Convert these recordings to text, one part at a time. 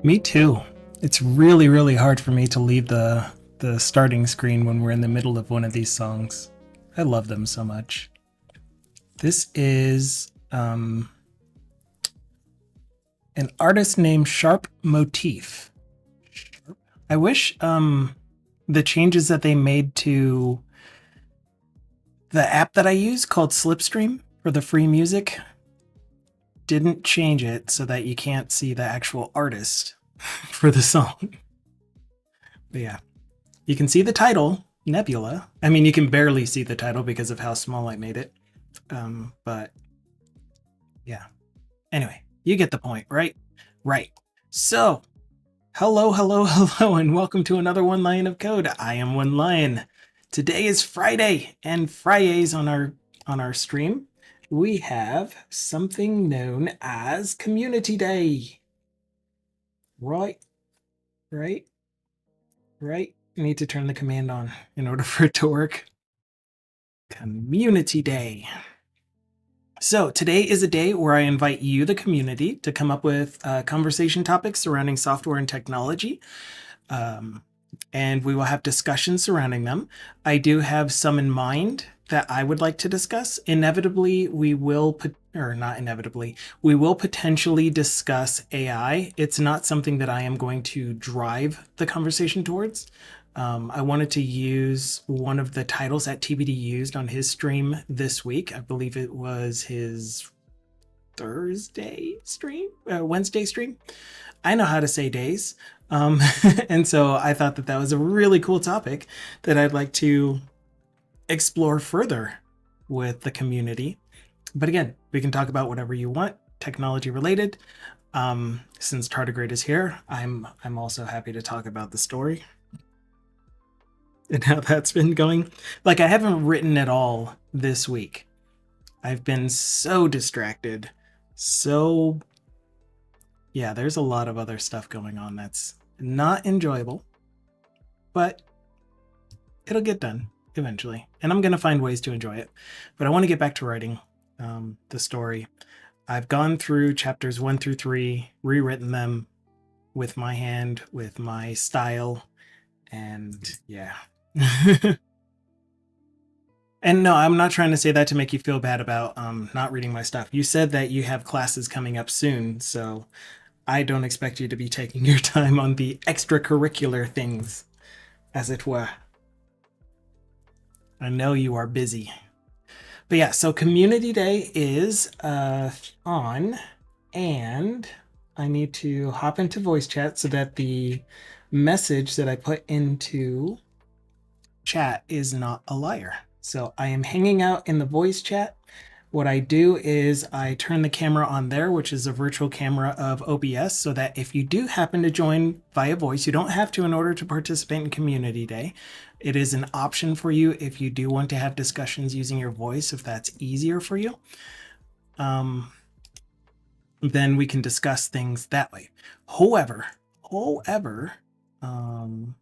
Me too. It's really, really hard for me to leave the starting screen when we're in the middle of one of these songs. I love them so much. This is an artist named Sharp Motif. I wish the changes that they made to the app that I use called Slipstream for the free music didn't change it so that you can't see the actual artist for the song. But yeah, you can see the title, Nebula. I mean, you can barely see the title because of how small I made it. But yeah. Anyway, you get the point, right? Right. So, hello, hello, hello, and welcome to another One Lion of Code. I am One Lion. Today is Friday, and Fridays on our stream, we have something known as Community Day. Right, right, right. I need to turn the command on in order for it to work. Community Day. So today is a day where I invite you, the community, to come up with conversation topics surrounding software and technology. And we will have discussions surrounding them. I do have some in mind that I would like to discuss. Inevitably, we will not inevitably, we will potentially discuss AI. It's not something that I am going to drive the conversation towards. I wanted to use one of the titles that TBD used on his stream this week. I believe it was his Thursday stream, Wednesday stream. I know how to say days. And so I thought that that was a really cool topic that I'd like to explore further with the community. But again, we can talk about whatever you want, technology related. Since Tardigrade is here, I'm also happy to talk about the story and how that's been going. Like, I haven't written at all this week. I've been so distracted. So yeah, there's a lot of other stuff going on that's not enjoyable, but it'll get done eventually. And I'm going to find ways to enjoy it. But I want to get back to writing the story. I've gone through chapters 1 through 3, rewritten them with my hand, with my style, and yeah. And no, I'm not trying to say that to make you feel bad about not reading my stuff. You said that you have classes coming up soon, so I don't expect you to be taking your time on the extracurricular things, as it were. I know you are busy. But yeah, so Community Day is on, and I need to hop into voice chat so that the message that I put into chat is not a liar. So I am hanging out in the voice chat. What I do is I turn the camera on there, which is a virtual camera of OBS, so that if you do happen to join via voice, you don't have to in order to participate in Community Day. It is an option for you if you do want to have discussions using your voice, if that's easier for you. Then we can discuss things that way. However, you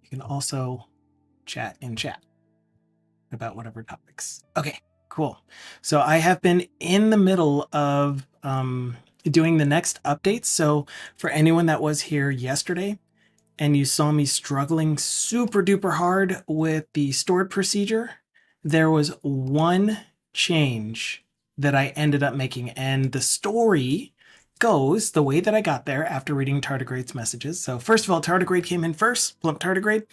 can also chat in chat about whatever topics. Okay, cool. So I have been in the middle of doing the next updates. So for anyone that was here yesterday and you saw me struggling super duper hard with the stored procedure, there was one change that I ended up making. And the story goes the way that I got there after reading Tardigrade's messages. So first of all, Tardigrade came in first. Plump Tardigrade.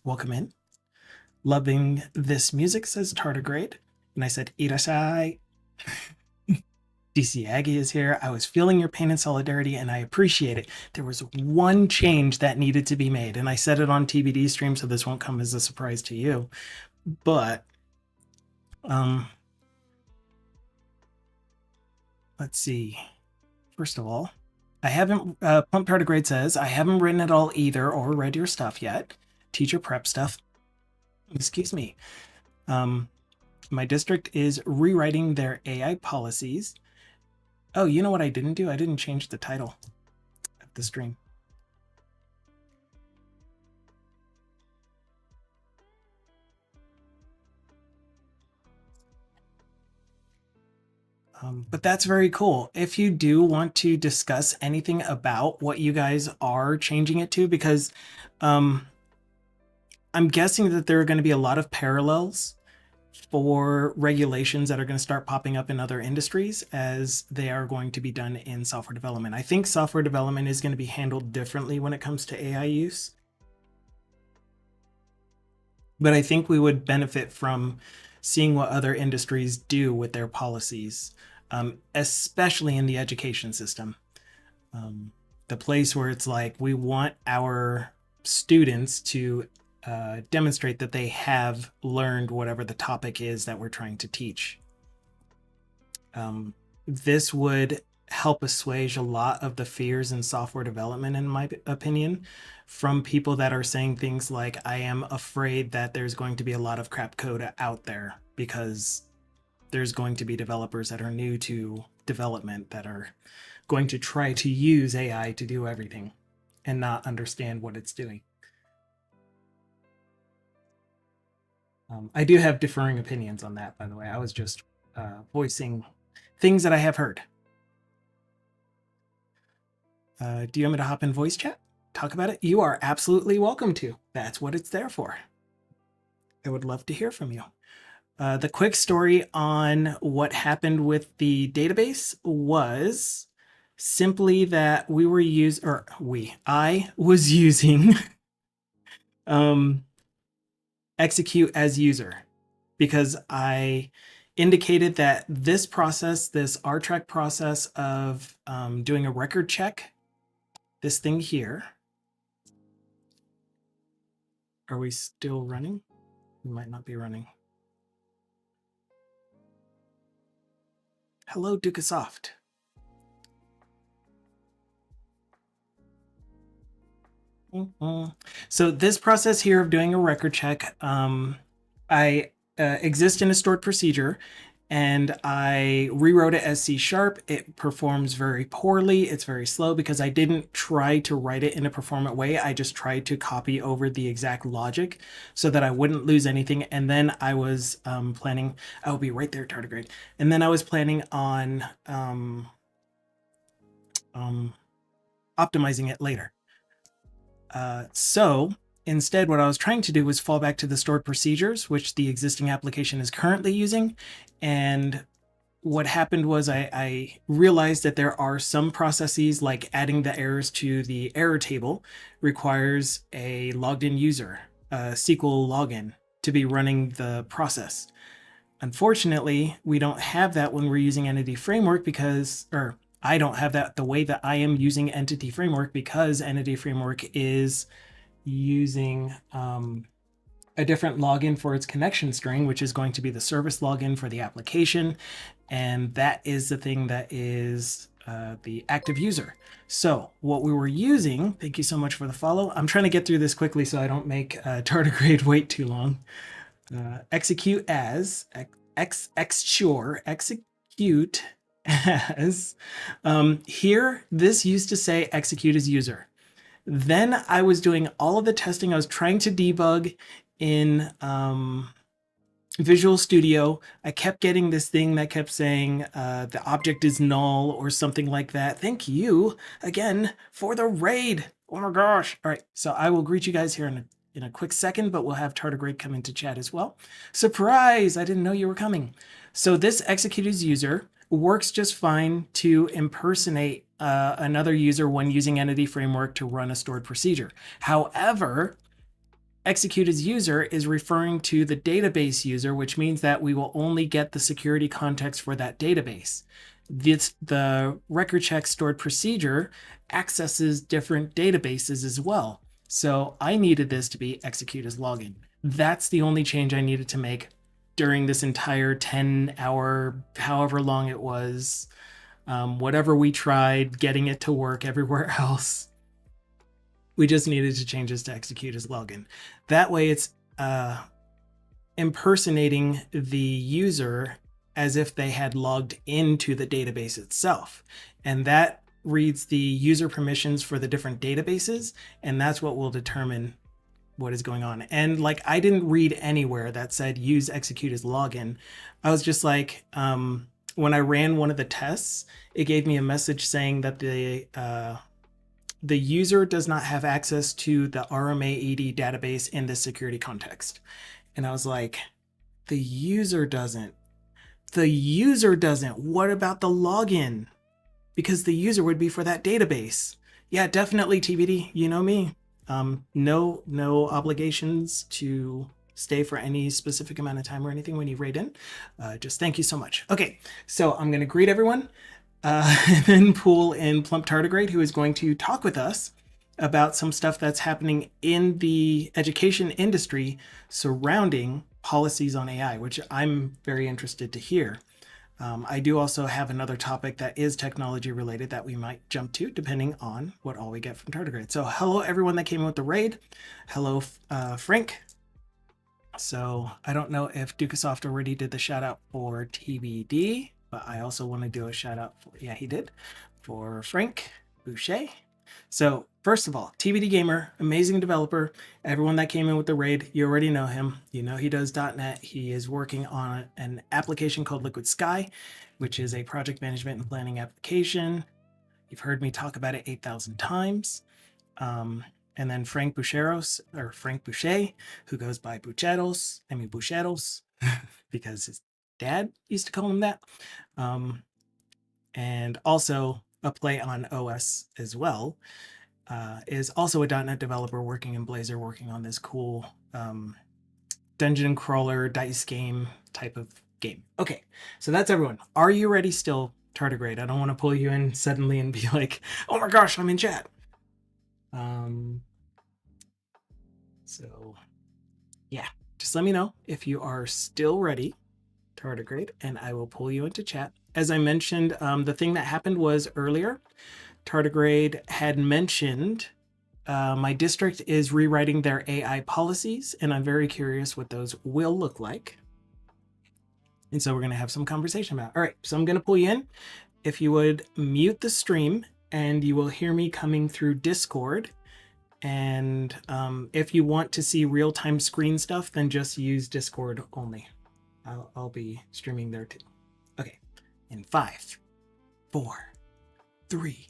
Welcome in. Loving this music, says Tardigrade. And I said, Irasai. DC Aggie is here. I was feeling your pain and solidarity, and I appreciate it. There was one change that needed to be made, and I said it on TBD stream, so this won't come as a surprise to you. But, let's see. First of all, I haven't, Pump Tardigrade says, I haven't written it all either or read your stuff yet. Teacher prep stuff. Excuse me. My district is rewriting their AI policies. Oh, you know what I didn't do? I didn't change the title of the stream. But that's very cool. If you do want to discuss anything about what you guys are changing it to, because um, I'm guessing that there are going to be a lot of parallels for regulations that are going to start popping up in other industries as they are going to be done in software development. I think software development is going to be handled differently when it comes to AI use. But I think we would benefit from seeing what other industries do with their policies, especially in the education system. The place where it's like we want our students to demonstrate that they have learned whatever the topic is that we're trying to teach. This would help assuage a lot of the fears in software development, in my opinion, from people that are saying things like, I am afraid that there's going to be a lot of crap code out there because there's going to be developers that are new to development that are going to try to use AI to do everything and not understand what it's doing. I do have differing opinions on that, by the way. I was just voicing things that I have heard. Do you want me to hop in voice chat? Talk about it? You are absolutely welcome to. That's what it's there for. I would love to hear from you. The quick story on what happened with the database was simply that I was using execute as user because I indicated that this process, this RTrack process of doing a record check, this thing here. Are we still running? We might not be running. Hello, Dukasoft. So this process here of doing a record check, I exist in a stored procedure and I rewrote it as C#. It performs very poorly. It's very slow because I didn't try to write it in a performant way. I just tried to copy over the exact logic so that I wouldn't lose anything. And then I was planning, I'll be right there, tardigrade. And then I was planning on optimizing it later. So instead, what I was trying to do was fall back to the stored procedures, which the existing application is currently using. And what happened was I realized that there are some processes, like adding the errors to the error table requires a logged in user, a SQL login, to be running the process. Unfortunately, we don't have that when we're using Entity Framework because, or I don't have that the way that I am using Entity Framework because Entity Framework is using a different login for its connection string, which is going to be the service login for the application. And that is the thing that is the active user. So what we were using, thank you so much for the follow. I'm trying to get through this quickly so I don't make tardigrade wait too long. Execute as, execute as, here, this used to say execute as user. Then I was doing all of the testing. I was trying to debug in Visual Studio. I kept getting this thing that kept saying the object is null or something like that. Thank you again for the raid. Oh my gosh. All right, so I will greet you guys here in a quick second, but we'll have Tardigrade come into chat as well. Surprise! I didn't know you were coming. So this execute as user works just fine to impersonate another user when using Entity Framework to run a stored procedure. However, execute as user is referring to the database user, which means that we will only get the security context for that database. The record check stored procedure accesses different databases as well. So I needed this to be execute as login. That's the only change I needed to make during this entire 10-hour, however long it was, whatever we tried, getting it to work everywhere else. We just needed to change this to execute as login. That way it's impersonating the user as if they had logged into the database itself. And that reads the user permissions for the different databases, and that's what will determine what is going on. And like, I didn't read anywhere that said use execute as login. I was just like, when I ran one of the tests, it gave me a message saying that the user does not have access to the RMA-AD database in this security context. And I was like, the user doesn't. The user doesn't. What about the login? Because the user would be for that database. Yeah, definitely TBD. You know me. No obligations to stay for any specific amount of time or anything when you raid in. Just thank you so much. Okay, so I'm going to greet everyone and then pull in Plump Tardigrade, who is going to talk with us about some stuff that's happening in the education industry surrounding policies on AI, which I'm very interested to hear. I do also have another topic that is technology related that we might jump to depending on what all we get from Tardigrade. So hello everyone that came in with the raid. Hello Frank. So I don't know if Dukasoft already did the shout out for TBD, but I also want to do a shout out for, yeah, he did, for Frank Boucher. So first of all, TBD Gamer, amazing developer. Everyone that came in with the raid, you already know him. You know he does .NET. He is working on an application called Liquid Sky, which is a project management and planning application. You've heard me talk about it 8,000 times. And then Frank Bucheros, or Frank Boucher, who goes by Bucheros, because his dad used to call him that. And also a play on OS as well, is also a .NET developer working in Blazor, working on this cool dungeon crawler dice game type of game. Okay, so that's everyone. Are you ready still, Tardigrade? I don't want to pull you in suddenly and be like, oh my gosh, I'm in chat. So yeah, just let me know if you are still ready, Tardigrade, and I will pull you into chat. As I mentioned, the thing that happened was earlier, Tardigrade had mentioned my district is rewriting their AI policies, and I'm very curious what those will look like. And so we're going to have some conversation about it. All right, so I'm going to pull you in. If you would mute the stream, and you will hear me coming through Discord. And if you want to see real-time screen stuff, then just use Discord only. I'll be streaming there too. Okay, in 5, 4, 3.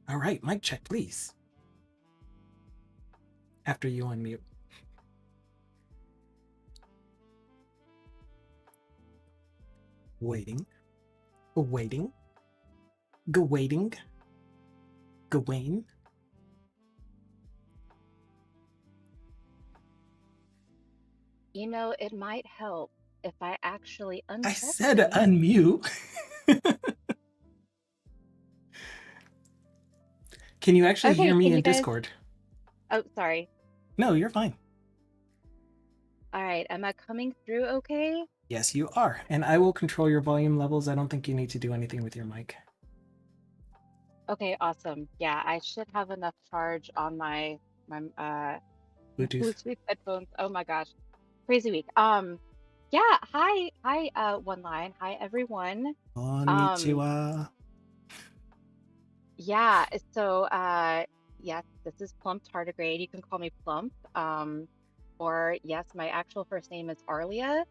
All right, mic check, please. After you unmute. Waiting. Waiting. Waiting. Gawain. You know, it might help if I actually I uncheck said things. unmute. Can you actually hear Okay, me can in you guys? Discord? Oh, sorry. No, you're fine. All right, am I coming through okay? Yes, you are. And I will control your volume levels. I don't think you need to do anything with your mic. Okay, awesome. Yeah, I should have enough charge on my Bluetooth. Bluetooth headphones. Oh my gosh. Crazy week. Yeah, one line. Hi everyone. Um, Konnichiwa. yeah, so yes, this is Plump Tardigrade. You can call me Plump. Or yes, my actual first name is Arlia.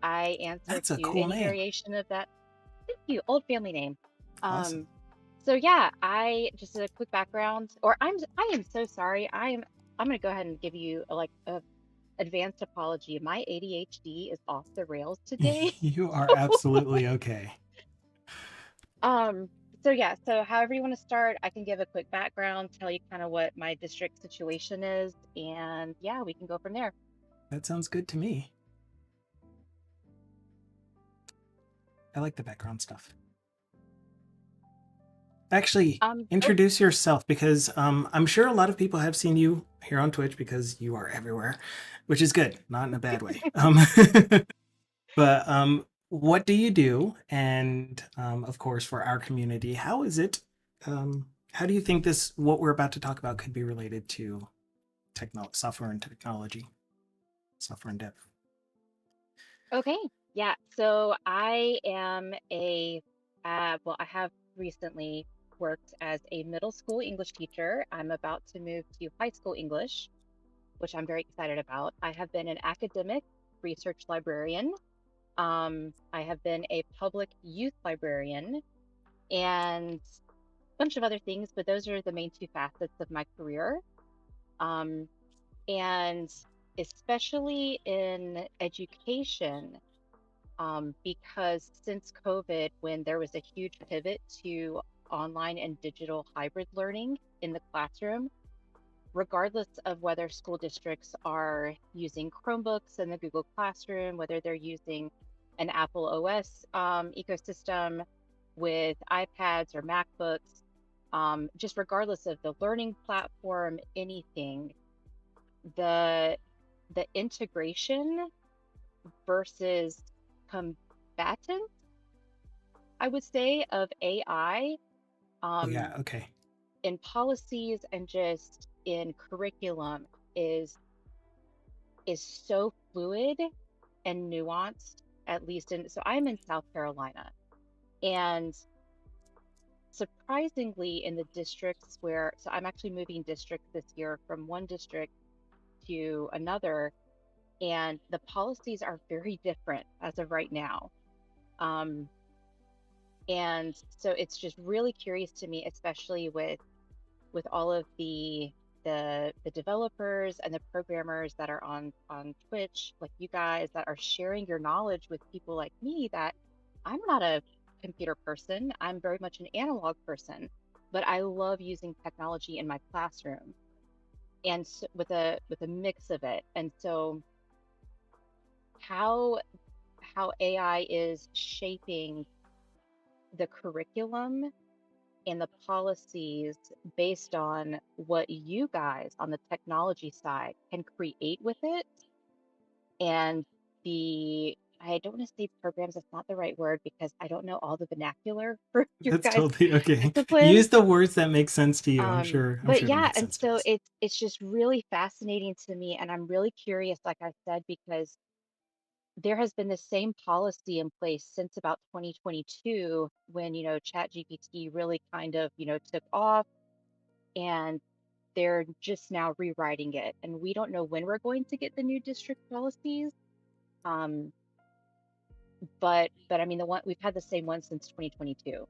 I answer That's a to cool any name. variation of that. Thank you, old family name. Awesome. So yeah, I just a quick background, or I am so sorry. I'm gonna go ahead and give you like a advanced apology. My ADHD is off the rails today. You are absolutely okay. Um, so yeah, so however you want to start, I can give a quick background, tell you kind of what my district situation is, and yeah, we can go from there. That sounds good to me. I like the background stuff. Actually, Oh, introduce yourself, because I'm sure a lot of people have seen you here on Twitch because you are everywhere, which is good, not in a bad way. But what do you do? And of course, for our community, how is it? How do you think what we're about to talk about, could be related to software and technology, software and dev? okay. Yeah, so I am well, I have recently worked as a middle school English teacher. I'm about to move to high school English. which I'm very excited about. I have been an academic research librarian. I have been a public youth librarian and a bunch of other things, but those are the main two facets of my career. Um, and especially in education, because since COVID, when there was a huge pivot to online and digital hybrid learning in the classroom, regardless of whether school districts are using Chromebooks in the Google Classroom, whether they're using an Apple OS ecosystem with iPads or MacBooks, just regardless of the learning platform, anything, the the integration versus combatant, I would say, of AI Oh, yeah. um, Okay. in policies and just in curriculum is is so fluid and nuanced, at least in, so I'm in South Carolina. And surprisingly, in the districts where, so I'm actually moving districts this year from one district to another, and the policies are very different as of right now. Um, and so it's just really curious to me, especially with all of the developers and the programmers that are on Twitch, like you guys that are sharing your knowledge with people like me, that I'm not a computer person. I'm very much an analog person, but I love using technology in my classroom and so, with a mix of it. And so how how AI is shaping the curriculum and the policies based on what you guys on the technology side can create with it. And the, I don't want to say programs, that's not the right word because I don't know all the vernacular for your That's guys' totally okay. discipline. Use the words that make sense to you. I'm sure. I'm But sure they yeah, make and sense for so us. it's just really fascinating to me, and I'm really curious, like I said, because there has been the same policy in place since about 2022 when, ChatGPT really kind of, took off, and they're just now rewriting it. And we don't know when we're going to get the new district policies. Um, but I mean the one we've had the same one since 2022.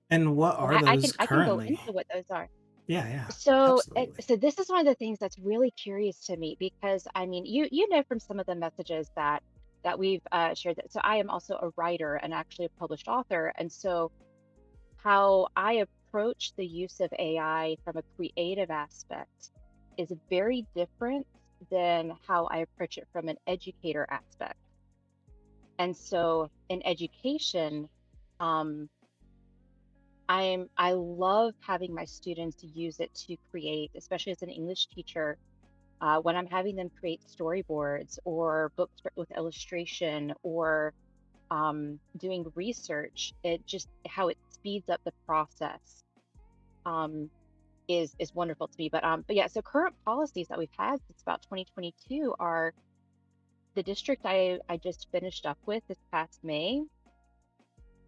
And what And are I can those I can go currently? into what those are. Yeah, yeah, So, absolutely. so this is one of the things that's really curious to me because I mean, you know from some of the messages that we've shared that. So I am also a writer and actually a published author, and so how I approach the use of AI from a creative aspect is very different than how I approach it from an educator aspect. And so in education, um, I love having my students use it to create, especially as an English teacher, when I'm having them create storyboards or books with illustration or doing research. It just how it speeds up the process um, is wonderful to me. But yeah, so current policies that we've had since about 2022 are the district I just finished up with this past May,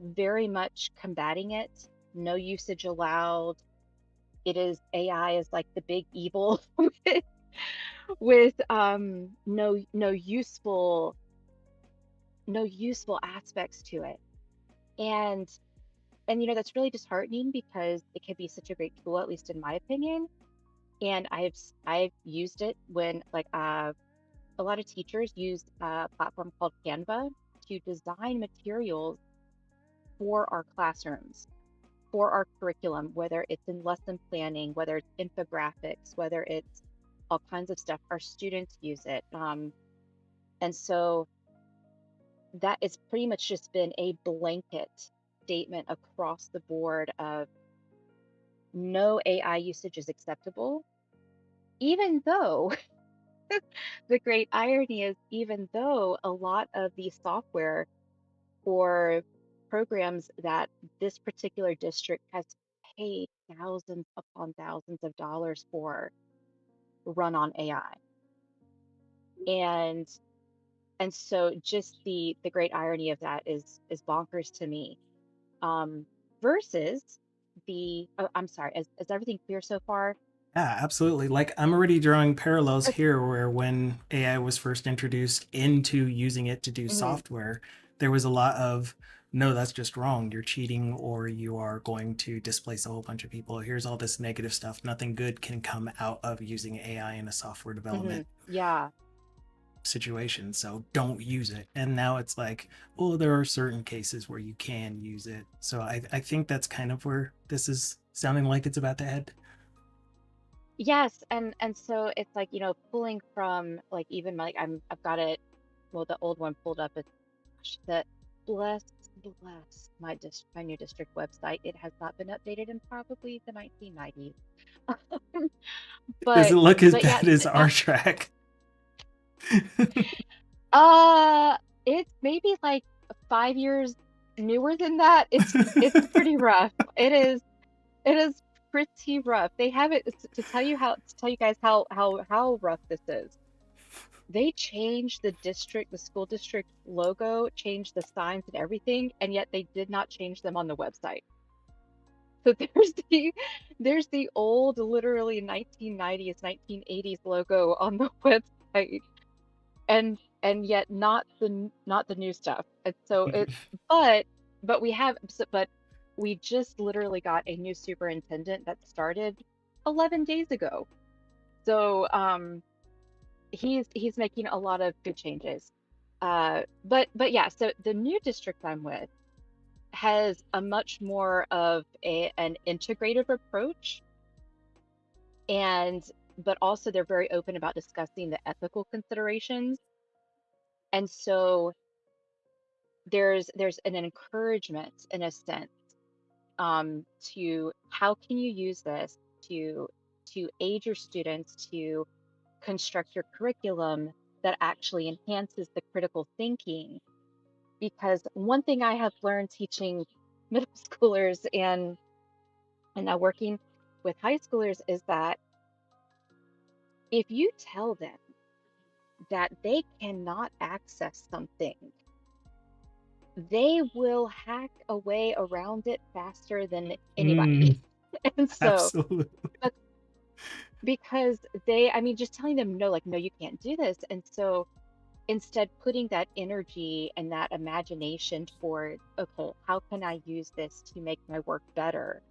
very much combating it. No usage allowed. It is AI is like the big evil with no useful aspects to it. And that's really disheartening because it can be such a great tool, at least in my opinion. And I've used it when like a lot of teachers use a platform called Canva to design materials for our classrooms, for our curriculum, whether it's in lesson planning, whether it's infographics, whether it's all kinds of stuff. Our students use it. And so that is pretty much just been a blanket statement across the board of no AI usage is acceptable, even though the great irony is, even though a lot of the software or programs that this particular district has paid thousands upon thousands of dollars for run on AI. And and so just the great irony of that is bonkers to me. Um, versus the, oh, I'm sorry, is everything clear so far? Yeah, absolutely. Like I'm already drawing parallels here where when AI was first introduced into using it to do Mhm. software, there was a lot of no, that's just wrong. You're cheating or you are going to displace a whole bunch of people. Here's all this negative stuff. Nothing good can come out of using AI in a software development Yeah. situation. So don't use it. And now it's like, oh, there are certain cases where you can use it. So I think that's kind of where this is sounding like it's about to head. Yes, and so it's like, pulling from like even like I've got it, well, the old one pulled up. It's the bless bless my new district website. It has not been updated in probably the 1990s. Does it But look as but yeah, bad as our that track? uh it's maybe like 5 years newer than that. It's pretty rough. It is pretty rough. They have it to tell you guys how rough this is. They changed the school district logo, changed the signs and everything, and yet they did not change them on the website. So there's the old, literally 1990s, 1980s logo on the website, and yet not the new stuff. And so but but we just literally got a new superintendent that started 11 days ago. So he's making a lot of good changes. But yeah, so the new district I'm with has a much more of an integrative approach, and but also they're very open about discussing the ethical considerations. And so there's an encouragement in a sense, to how can you use this to aid your students to construct your curriculum that actually enhances the critical thinking. Because one thing I have learned teaching middle schoolers and now working with high schoolers is that if you tell them that they cannot access something, they will hack a way around it faster than anybody. Mm, And so, absolutely. but because I mean, just telling them no, like, no, you can't do this. And so instead putting that energy and that imagination toward, okay, how can I use this to make my work better?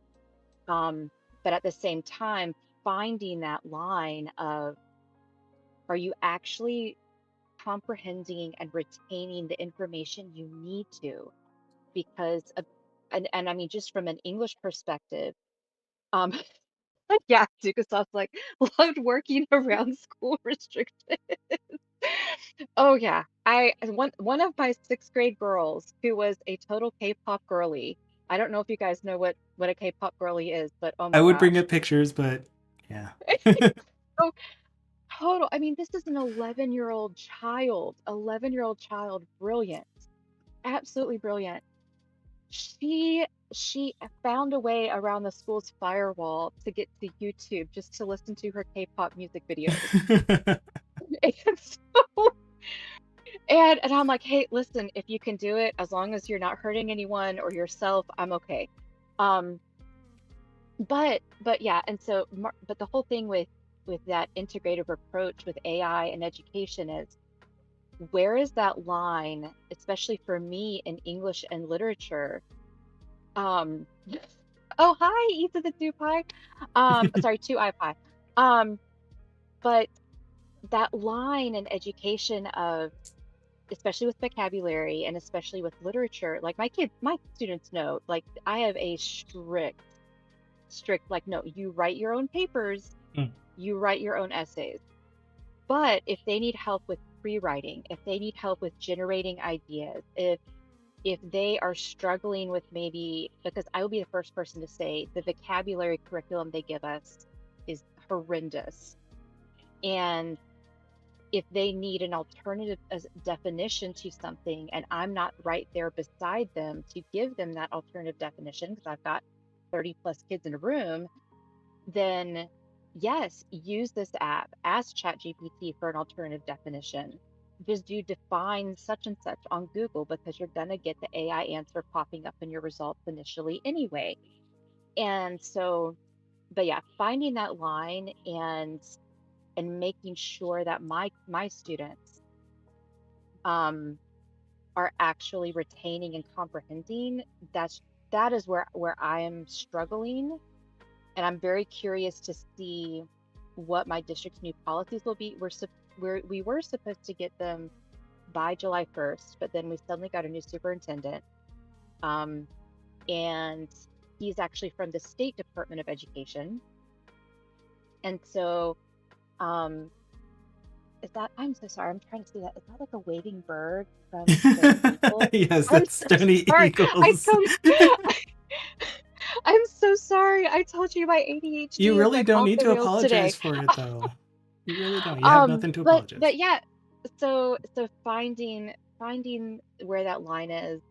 But at the same time, finding that line of, are you actually comprehending and retaining the information you need to? Because and I mean, just from an English perspective, um yeah, Dukasoft's like loved working around school restrictions. Oh yeah. One of my sixth grade girls who was a total K-pop girly. I don't know if you guys know what a K-pop girly is, but oh I my would bring gosh. up pictures, but yeah. So total. I mean, this is an 11-year-old child, brilliant, absolutely brilliant. She found a way around the school's firewall to get to YouTube just to listen to her K-pop music videos. And so and I'm like, hey, listen, if you can do it, as long as you're not hurting anyone or yourself, I'm okay. Um, but yeah, and so but the whole thing with that integrative approach with AI and education is, where is that line, especially for me in English and literature? Um, oh hi, eat of the two pie. Sorry, two eye pie. Um, but that line in education of, especially with vocabulary and especially with literature, like my students know, like I have a strict, like, no, you write your own papers, Mm. you write your own essays. But if they need help with pre-writing, if they need help with generating ideas, if they are struggling with, maybe, because I will be the first person to say the vocabulary curriculum they give us is horrendous. And if they need an alternative definition to something and I'm not right there beside them to give them that alternative definition, because I've got 30 plus kids in a room, then yes, use this app, ask ChatGPT for an alternative definition. Just do define such and such on Google, because you're going to get the AI answer popping up in your results initially anyway. And so but yeah, finding that line and making sure that my students um are actually retaining and comprehending, that's that is where I am struggling, and I'm very curious to see what my district's new policies will be. We were supposed to get them by July 1st, but then we suddenly got a new superintendent, um, and he's actually from the State Department of Education, and so um, is that? I'm so sorry. I'm trying to see that. Is that like a waving bird from Stony Eagle? Yes, I'm that's so Stony sorry. I Eagles. totally. I'm so sorry. I told you my You ADHD is really like don't off need the to rails today. apologize for it, though. You really don't. You have nothing to apologize But for. yeah. So finding where that line is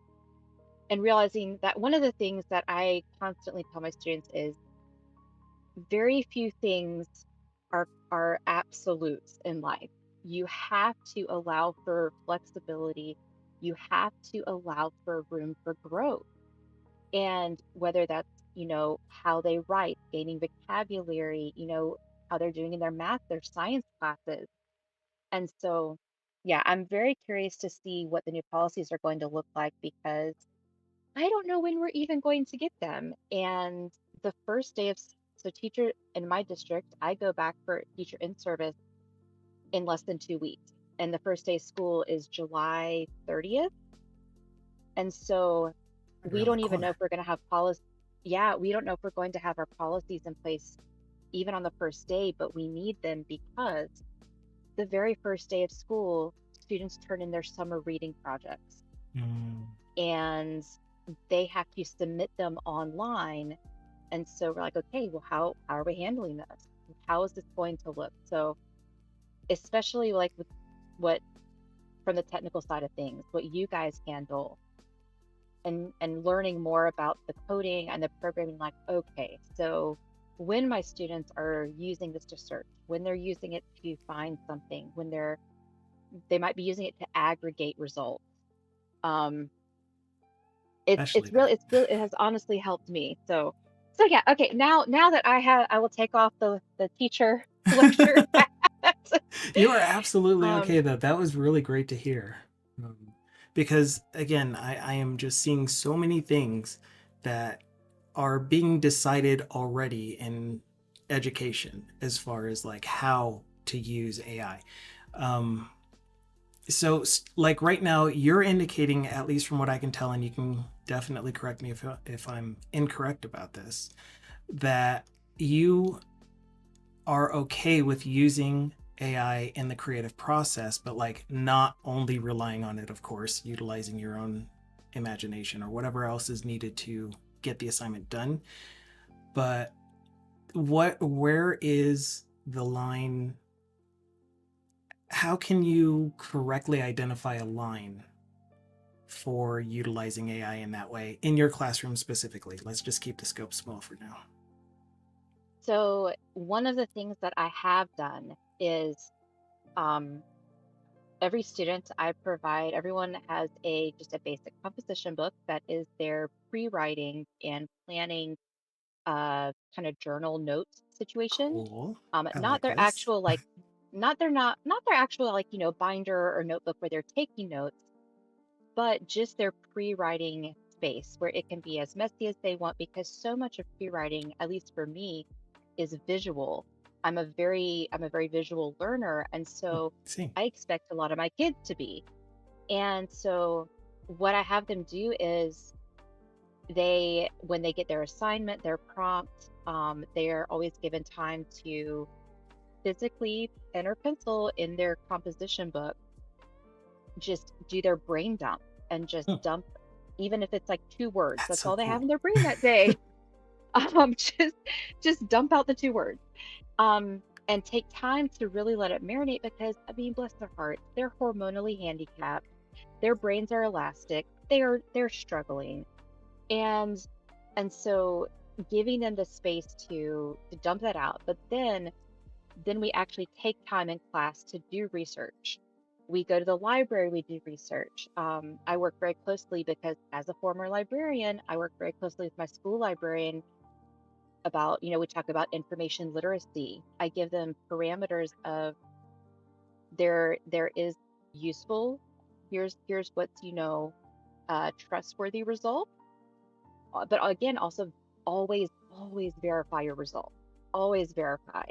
and realizing that one of the things that I constantly tell my students is very few things are absolutes in life. You have to allow for flexibility. You have to allow for room for growth. And whether that's, how they write, gaining vocabulary, how they're doing in their math, their science classes. And so, yeah, I'm very curious to see what the new policies are going to look like because I don't know when we're even going to get them. And the first day of, so teacher in my district, I go back for teacher in service in less than 2 weeks. And the first day of school is July 30th. And so Right we around the don't even know corner. if we're going to have policy. Yeah, we don't know if we're going to have our policies in place even on the first day, but we need them because the very first day of school, students turn in their summer reading projects Mm, and they have to submit them online. And so we're like, okay, well, how are we handling this? How is this going to look? So especially like with what from the technical side of things, what you guys handle and learning more about the coding and the programming, like, okay, so when my students are using this to search, when they're using it to find something, when they might be using it to aggregate results. Um, especially that. it's really it has honestly helped me. So yeah, okay, now that I will take off the teacher lecture hat. You are absolutely Um, okay, though. That was really great to hear. Um, because, again, I am just seeing so many things that are being decided already in education as far as like how to use AI. Um, so, like right now, you're indicating, at least from what I can tell, and you can definitely correct me if I'm incorrect about this, that you are okay with using AI in the creative process, but like not only relying on it, of course, utilizing your own imagination or whatever else is needed to get the assignment done. But where is the line? How can you correctly identify a line for utilizing AI in that way in your classroom specifically? Let's just keep the scope small for now. so one of the things that I have done is um, every student I provide, everyone has a just a basic composition book that is their pre-writing and planning kind of journal notes situation. Cool. I Not like their this. actual like not their actual like, binder or notebook where they're taking notes, but just their pre-writing space where it can be as messy as they want because so much of pre-writing, at least for me, is visual. I'm a very visual learner, and Oh, so see. I expect a lot of my kids to be. And so what I have them do is when they get their assignment, their prompt, they're always given time to physically pen or pencil in their composition book, just do their brain dump and just Oh, dump, even if it's like 2 words, that's that's so all they have cool. in their brain that day. Um, just dump out the 2 words. And take time to really let it marinate because I mean, bless their hearts, they're hormonally handicapped, their brains are elastic, they're struggling. And so giving them the space to dump that out, but then we actually take time in class to do research. We go to the library, we do research. I work very closely because as a former librarian, I work very closely with my school librarian about, we talk about information literacy. I give them parameters of there is useful, here's what's, trustworthy result. But again, also always verify your result. Always verify.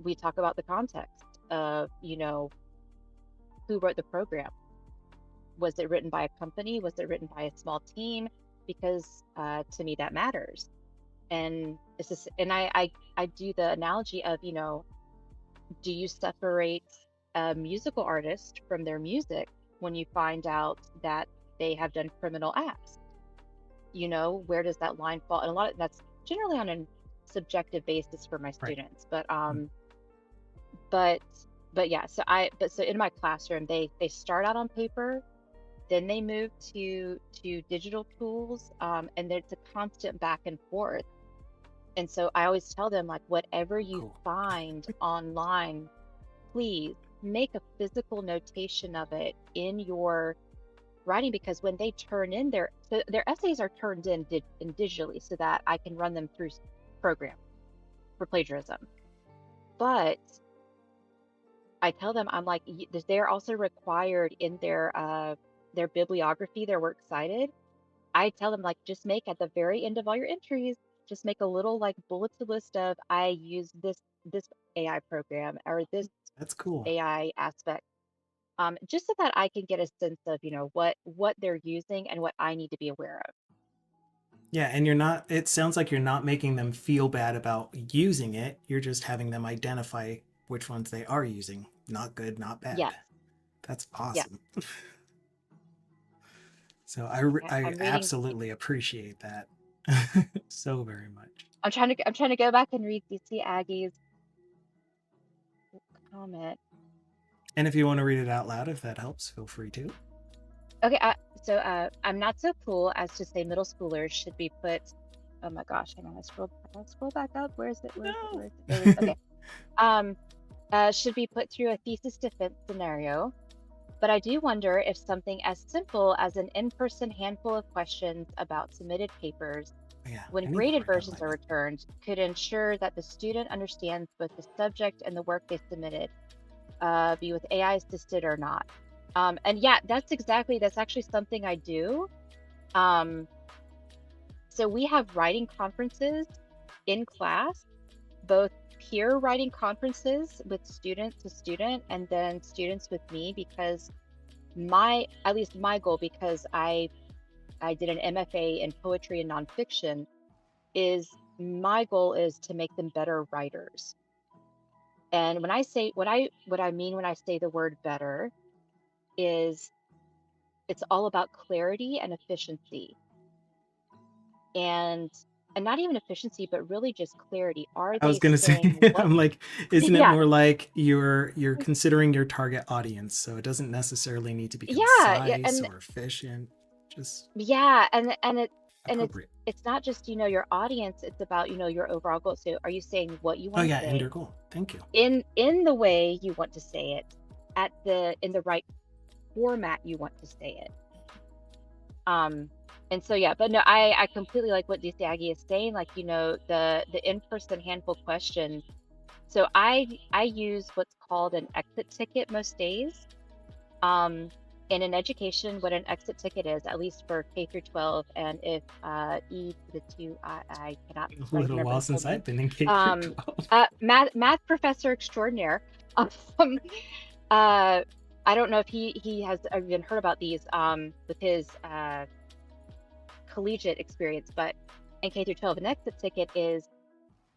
We talk about the context of, who wrote the program. Was it written by a company? Was it written by a small team? Because to me that matters. And it's just, and I do the analogy of, do you separate a musical artist from their music when you find out that they have done criminal acts? Where does that line fall? And a lot of that's generally on a subjective basis for my Right. students. But Mm. but but yeah, so in my classroom they start out on paper, then they move to digital tools, and it's a constant back and forth. And so I always tell them, like, whatever you Cool. find online, please make a physical notation of it in your writing, because when they turn in their essays are turned in digitally so that I can run them through program for plagiarism. But I tell them, I'm like, they're also required in their bibliography, their works cited. I tell them, like, just make at the very end of all your entries, just make a little like bulleted list of, I use this AI program or this That's cool. AI aspect, just so that I can get a sense of, what they're using and what I need to be aware of. Yeah, and it sounds like you're not making them feel bad about using it. You're just having them identify which ones they are using. Not good, not bad. Yes, That's yes. awesome. So I I'm reading. absolutely appreciate that so very much. I'm trying to go back and read DC Aggie's comment. And if you want to read it out loud, if that helps, feel free to. Okay, I'm not so cool as to say middle schoolers should be put. Oh my gosh, hang on, I scroll back up. Where is it? Where is it? No. Where is it? There it is. Okay. Um, should be put through a thesis defense scenario. But I do wonder if something as simple as an in-person handful of questions about submitted papers, Yeah, when I need to graded write down versions my are notes. returned, could ensure that the student understands both the subject and the work they submitted, be with AI assisted or not. And yeah, that's actually something I do. Um, so we have writing conferences in class, both peer writing conferences with student to student, and then students with me, because at least my goal, because I did an MFA in poetry and nonfiction, is my goal is to make them better writers. And when I say what I mean when I say the word better is, it's all about clarity and efficiency. And not even efficiency, but really just clarity. Are I was they gonna say, saying what? I'm like, isn't it Yeah, more like you're considering your target audience, so it doesn't necessarily need to be yeah, concise or efficient, just yeah, and appropriate. it's not just, your audience, it's about, your overall goal. So are you saying what you Oh want to yeah, and say your goal. Thank you. in the way you want to say it, in the right format you want to say it? Um, and so yeah, but no, I completely like what DC Aggie is saying, like, the in-person handful questions. So I use what's called an exit ticket most days. Um, and in education, what an exit ticket is, at least for K through 12, and if E to the two, I cannot A quite little remember while the full since name. I've been in K through Um, 12. math professor extraordinaire. Um, uh, I don't know if he has even heard about these with his collegiate experience, but in K through 12, an exit ticket is,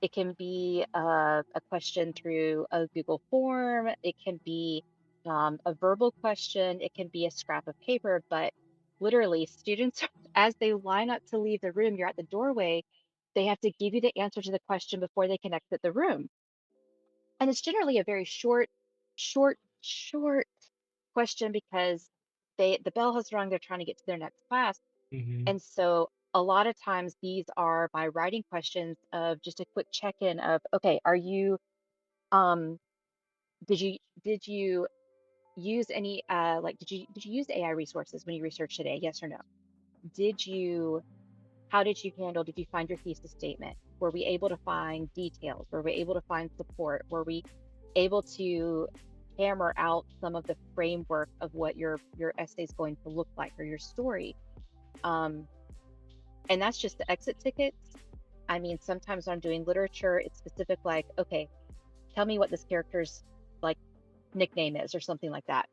it can be a question through a Google form. It can be a verbal question. It can be a scrap of paper. But literally, students, as they line up to leave the room, you're at the doorway, they have to give you the answer to the question before they can exit the room. And it's generally a very short question, because the bell has rung. They're trying to get to their next class. Hmm. And so a lot of times these are my writing questions of just a quick check-in of, okay, are you um did you use any like did you use AI resources when you researched today? Yes or no? Did you How did you handle, did you find your thesis statement? Were we able to find details? Were we able to find support? Were we able to hammer out some of the framework of what your essay is going to look like or your story? Um, and that's just the exit tickets. I mean, sometimes when I'm doing literature, it's specific, like, okay, tell me what this character's like nickname is or something like that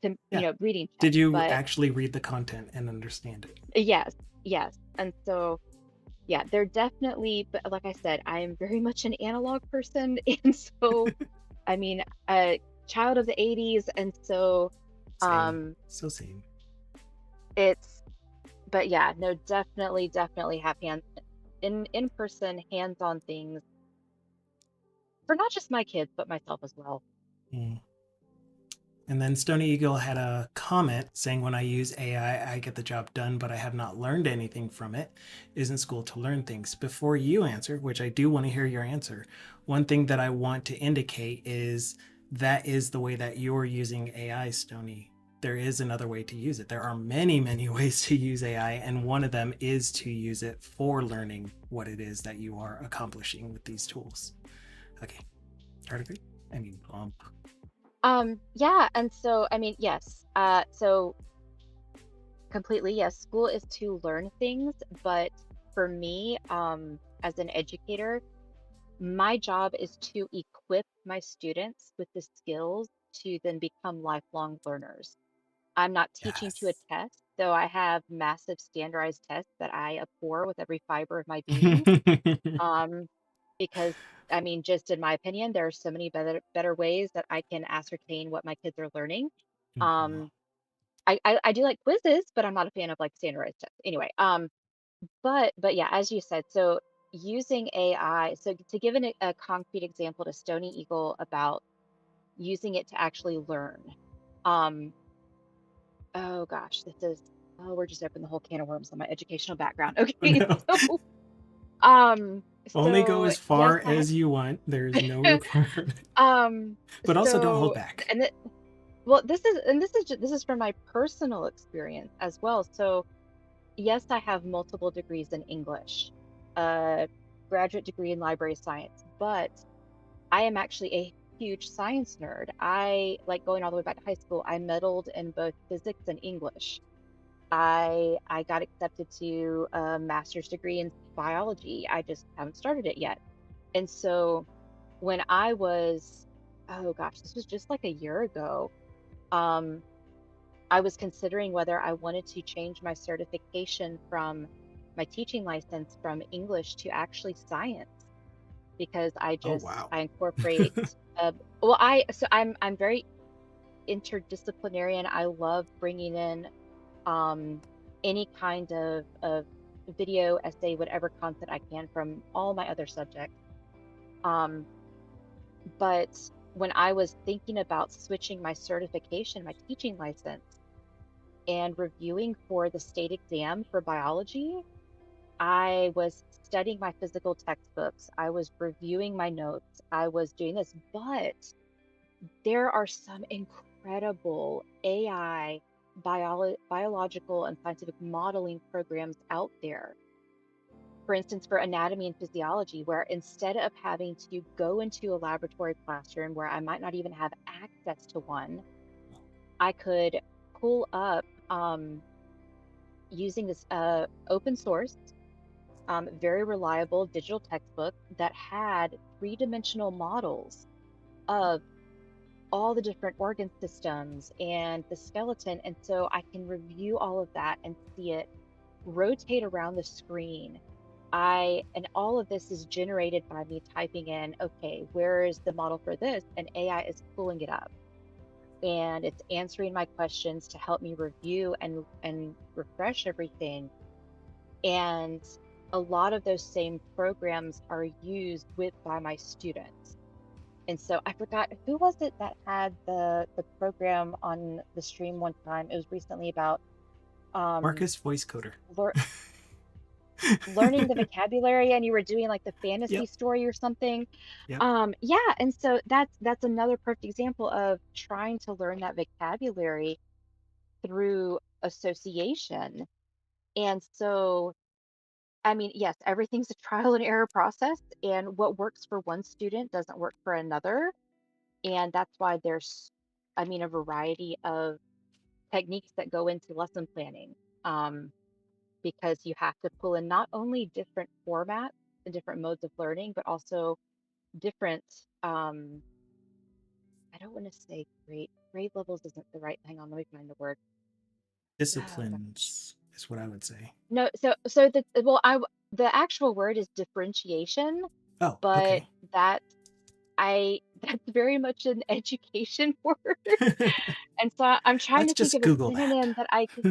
to, Yeah. reading check. Did you But actually read the content and understand it? yes, yes. And so, yeah, they're definitely, but like I said, I am very much an analog person. And so, I mean, a child of the 80s. And so, Same. um, So same. it's, but yeah, no, definitely have hands in person, hands-on things for not just my kids, but myself as well. Mm. And then Stony Eagle had a comment saying, when I use AI, I get the job done, but I have not learned anything from it. Isn't school to learn things? Before you answer, which I do want to hear your answer, one thing that I want to indicate is that is the way that you're using AI, Stony. There is another way to use it. There are many, many ways to use AI, and one of them is to use it for learning what it is that you are accomplishing with these tools. Okay, hard agree? I mean, Yeah, and so I mean, yes. So completely, yes, school is to learn things, but for me, as an educator, my job is to equip my students with the skills to then become lifelong learners. I'm not teaching to a yes. test, though I have massive standardized tests that I abhor with every fiber of my being. Um, because I mean, just in my opinion, there are so many better ways that I can ascertain what my kids are learning. Mhm. Um, I do like quizzes, but I'm not a fan of like standardized tests. Anyway, but yeah, as you said, so using AI, so to give a concrete example to Stony Eagle about using it to actually learn. Um, oh gosh, we're just opening the whole can of worms on my educational background. Oh Okay, no. so um, Only go so as yes, far as you want. There's no requirement. um, But also don't hold so back. and well, this is from my personal experience as well. So yes, I have multiple degrees in English, a graduate degree in library science, but I am actually a huge science nerd. I like going all the way back to high school. I medaled in both physics and English. I got accepted to a master's degree in biology. I just haven't started it yet. And so when I was, oh gosh, this was just like a year ago, um, I was considering whether I wanted to change my certification from my teaching license from English to actually science because Oh wow. I incorporate uh, well I'm very interdisciplinary and I love bringing in um any kind of video essay whatever content I can from all my other subjects. Um but when I was thinking about switching my certification, my teaching license, and reviewing for the state exam for biology, I was studying my physical textbooks. I was reviewing my notes. I was doing this, but there are some incredible AI biological and scientific modeling programs out there. For instance, for anatomy and physiology, where instead of having to go into a laboratory classroom where I might not even have access to one, I could pull up using this open source, very reliable digital textbook that had three-dimensional models of all the different organ systems and the skeleton. And so I can review all of that and see it rotate around the screen. And all of this is generated by me typing in, okay, where is the model for this? And AI is pulling it up and it's answering my questions to help me review and refresh everything. And a lot of those same programs are used with by my students. And so I forgot who was it that had the program on the stream one time. It was recently about um Marcus voice coder. lear learning the vocabulary and you were doing like the fantasy Yep. story or something. Yep. Yeah, and so that's another perfect example of trying to learn that vocabulary through association. And so I mean, yes, everything's a trial and error process, and what works for one student doesn't work for another. And that's why there's, I mean, a variety of techniques that go into lesson planning, um, because you have to pull in not only different formats and different modes of learning, but also different, I don't want to say grade levels isn't the right, hang on, let me find the word. Oh gosh. Disciplines is what I would say. No, the actual word is differentiation, Oh, but okay. that that's very much an education word. And so I'm trying Let's to think just of a Google that. synonym that I could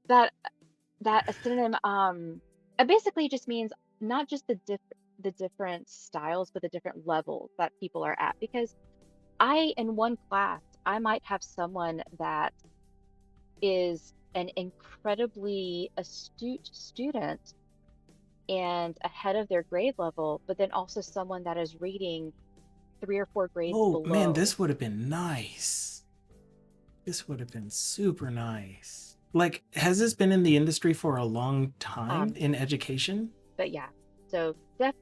that that a synonym it basically just means not just the different styles, but the different levels that people are at. Because I in one class, I might have someone that is an incredibly astute student and ahead of their grade level, but then also someone that is reading 3 or 4 grades Oh man, below. this would have been nice. This would have been super nice. Like, has this been in the industry for a long time Um, in education? but yeah, so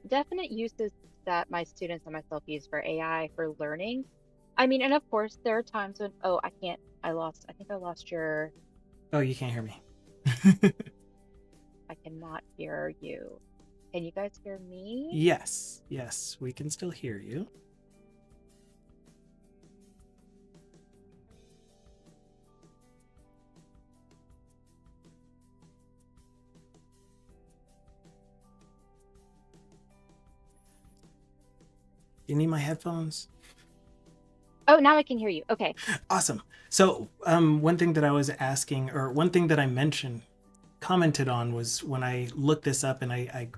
definite uses that my students and myself use for AI for learning. I mean, and of course, there are times when, oh, I can't, I think I lost your, Oh, you can't hear me. I cannot hear you. Can you guys hear me? Yes, yes, we can still hear you. You need my headphones? Oh, now I can hear you. Okay. Awesome. So, one thing that I was asking, or one thing that I mentioned, commented on, was when I looked this up and I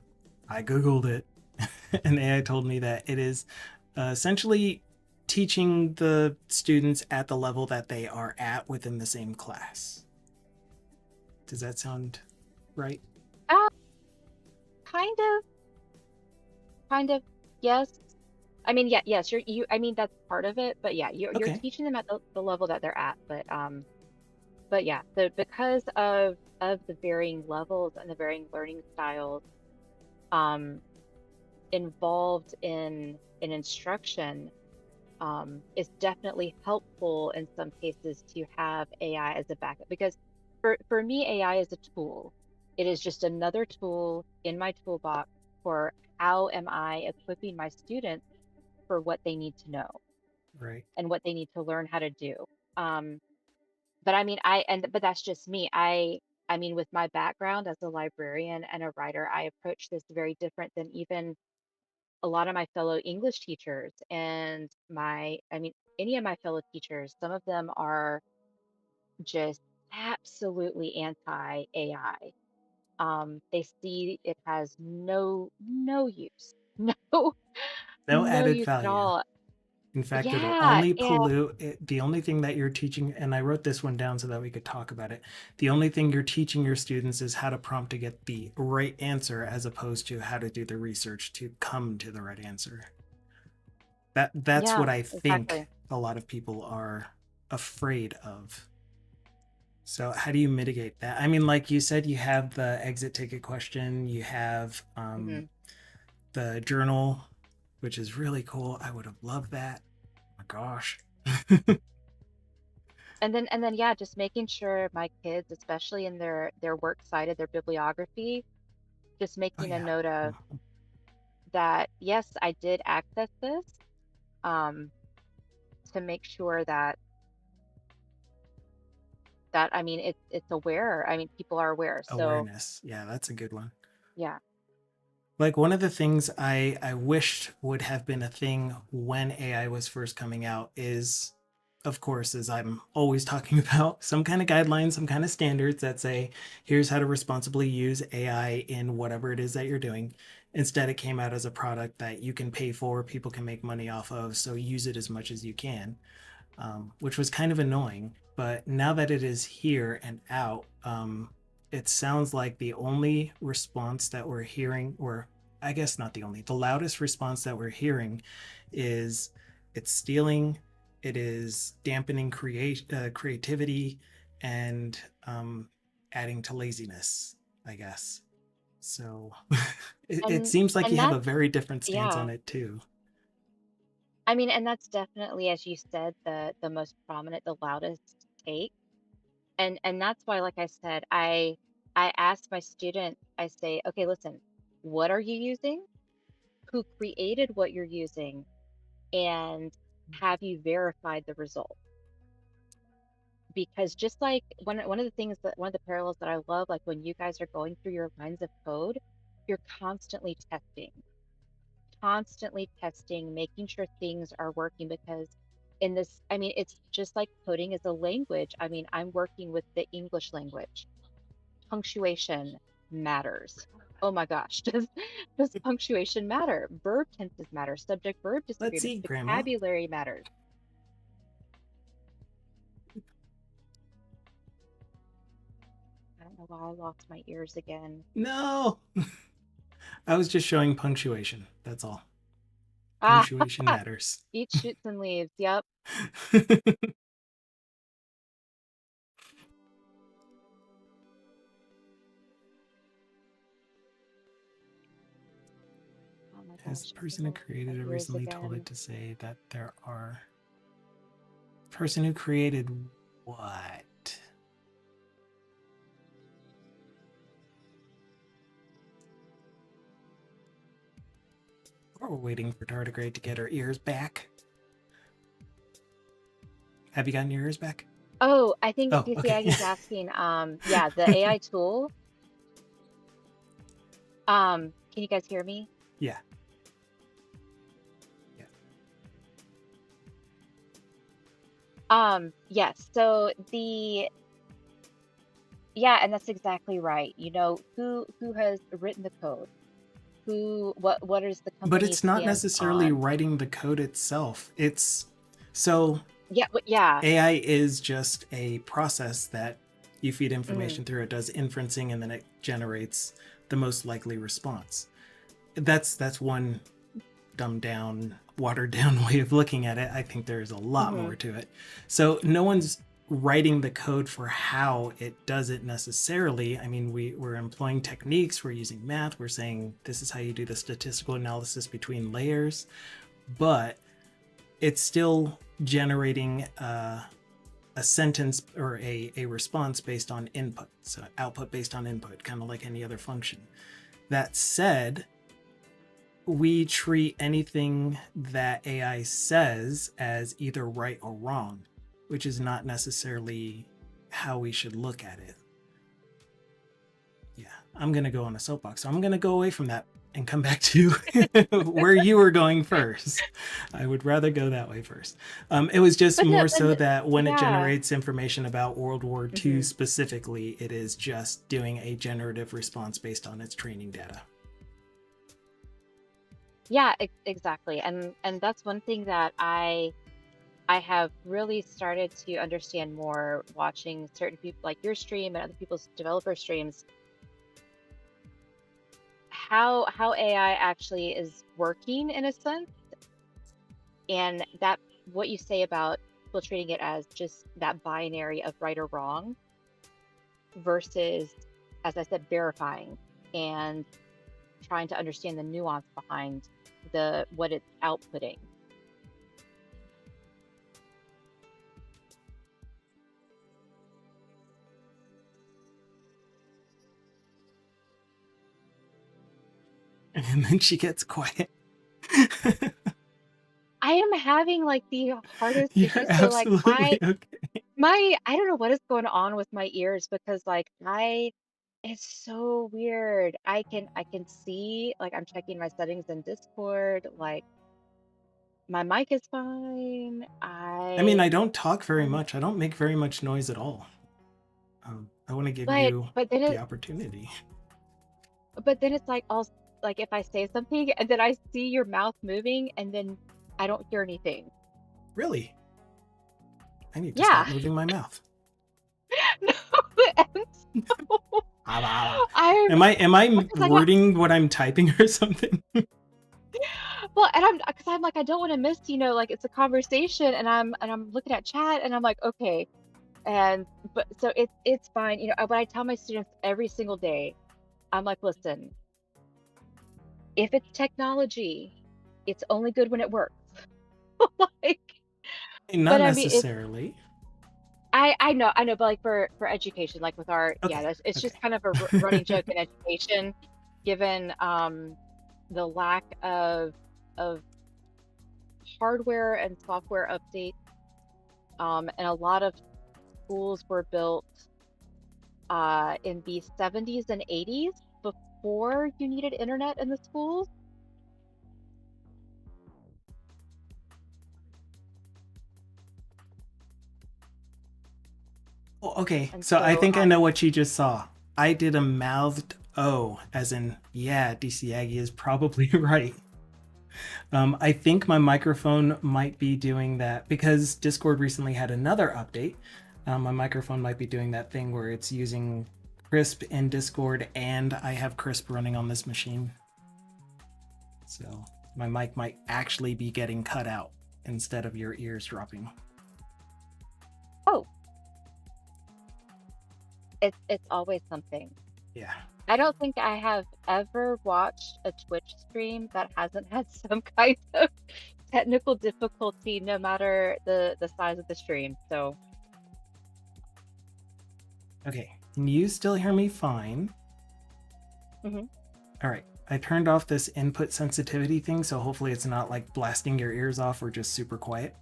Googled it, and AI told me that it is essentially teaching the students at the level that they are at within the same class. Does that sound right? Uh, kind of, kind of, yes. I mean, yeah, yes, I mean, that's part of it, but yeah, you're Okay. teaching them at the level that they're at, but yeah, so because of the varying levels and the varying learning styles, um, involved in instruction, it's definitely helpful in some cases to have AI as a backup because for me, AI is a tool. It is just another tool in my toolbox for how am I equipping my students for what they need to know Right. and what they need to learn how to do. Um, but I mean, but that's just me. I mean, with my background as a librarian and a writer, I approach this very different than even a lot of my fellow English teachers and I mean, any of my fellow teachers. Some of them are just absolutely anti AI. They see it has no use, no No no added use at value. all. In fact, it'll Yeah, only and pollute it. The only thing that you're teaching, and I wrote this one down so that we could talk about it. The only thing you're teaching your students is how to prompt to get the right answer as opposed to how to do the research to come to the right answer. That's yeah, what I exactly. think a lot of people are afraid of. So how do you mitigate that? I mean, like you said, you have the exit ticket question, you have hmm the journal, which is really cool. I would have loved that. Oh my gosh. And then yeah, just making sure my kids, especially in their work cited, their bibliography, just Oh making a yeah. note of that, yes, I did access this, um, to make sure that I mean it's aware. I mean, people are aware. So Awareness. Yeah, that's a good one. yeah. Like one of the things I wished would have been a thing when AI was first coming out is, of course, as I'm always talking about, some kind of guidelines, some kind of standards that say, here's how to responsibly use AI in whatever it is that you're doing. Instead, it came out as a product that you can pay for, people can make money off of, so use it as much as you can, which was kind of annoying. But now that it is here and out, it sounds like the only response that we're hearing, or I guess not the only, the loudest response that we're hearing is it's stealing, it is dampening creativity, and adding to laziness, I guess. So it and seems like you and have a that's very different stance yeah. on it too. I mean, and that's definitely, as you said, the most prominent, the loudest take. And that's why, like I said, I ask my students, I say, okay, listen, what are you using? Who created what you're using? And have you verified the result? Because just like one of the things that one of the parallels that I love, like when you guys are going through your lines of code, you're constantly testing, making sure things are working because in this, I mean, it's just like coding is a language. I mean, I'm working with the English language. Punctuation matters. Oh my gosh, does punctuation matter? Verb tenses matter, subject verb Let's disagreements, see, Grandma. vocabulary matters. I don't know why I lost my ears again. No, I was just showing punctuation. That's all. Ah, Punctuation matters. eat shoots and leaves. Yep. Oh my As the gosh, I'm person who gonna lose my created it ears recently told it again. to say that there are. Person who created what? We're waiting for Tardigrade to get her ears back. Have you gotten your ears back? Oh, I think Oh, DC okay. Aggie's asking, yeah, the AI tool. Can you guys hear me? Yeah. Yeah. Yes, so yeah, and that's exactly right. You know, who has written the code? What is the But company it's not stance necessarily on? writing the code itself. It's so Yeah, yeah. AI is just a process that you feed Mm, information through. It does inferencing and then it generates the most likely response. That's one dumbed down, watered down way of looking at it. I think there's a lot mm-hmm, more to it. So no one's writing the code for how it does it necessarily. I mean, we're employing techniques, we're using math, we're saying this is how you do the statistical analysis between layers, but it's still generating a sentence or a response based on input. So output based on input, kind of like any other function. That said, we treat anything that AI says as either right or wrong, which is not necessarily how we should look at it. Yeah, I'm going to go on a soapbox. So I'm going to go away from that and come back to where you were going first. I would rather go that way first. It was just but no, more so that when it yeah. generates information about World War II Mm-hmm. specifically, it is just doing a generative response based on its training data. Yeah, exactly. And that's one thing that I have really started to understand more watching certain people like your stream and other people's developer streams, how AI actually is working in a sense, and that what you say about people treating it as just that binary of right or wrong versus, as I said, verifying and trying to understand the nuance behind the what it's outputting. And then she gets quiet. I am having like the hardest You're issues. So like absolutely okay. I don't know what is going on with my ears because like I it's so weird. I can see like I'm checking my settings in Discord, like my mic is fine. I mean, I I don't talk very um, much. I don't make very much noise at all. I want to give but you but then the it opportunity. but then it's like all like if I say something and then I see your mouth moving and then I don't hear anything. Really? I need to Yeah. stop moving my mouth. No, and so I'm Am I because I got wording what I'm typing or something? well, and I'm like I don't want to miss, like it's a conversation and I'm looking at chat and I'm like, okay. And but so it's fine. What I tell my students every single day I'm like, listen, if it's technology, it's only good when it works. Like, Not but I mean, if necessarily. I know, but like for education, like with our, yeah, Okay. it's Okay. just kind of a running joke in education, given the lack of hardware and software updates. And a lot of schools were built in the 70s and 80s before you needed internet in the schools. Oh, okay. And So I so think I know what you just saw. I did a mouthed O, as in, yeah, DC Aggie is probably right. I think my microphone might be doing that because Discord recently had another update. My microphone might be doing that thing where it's using Crisp in Discord and I have Crisp running on this machine. So my mic might actually be getting cut out instead of your ears dropping. oh, it's always something. Yeah. I don't think I have ever watched a Twitch stream that hasn't had some kind of technical difficulty, no matter the size of the stream. So, Okay. Can you still hear me fine? mhm. All right. I turned off this input sensitivity thing, so hopefully it's not like blasting your ears off or just super quiet.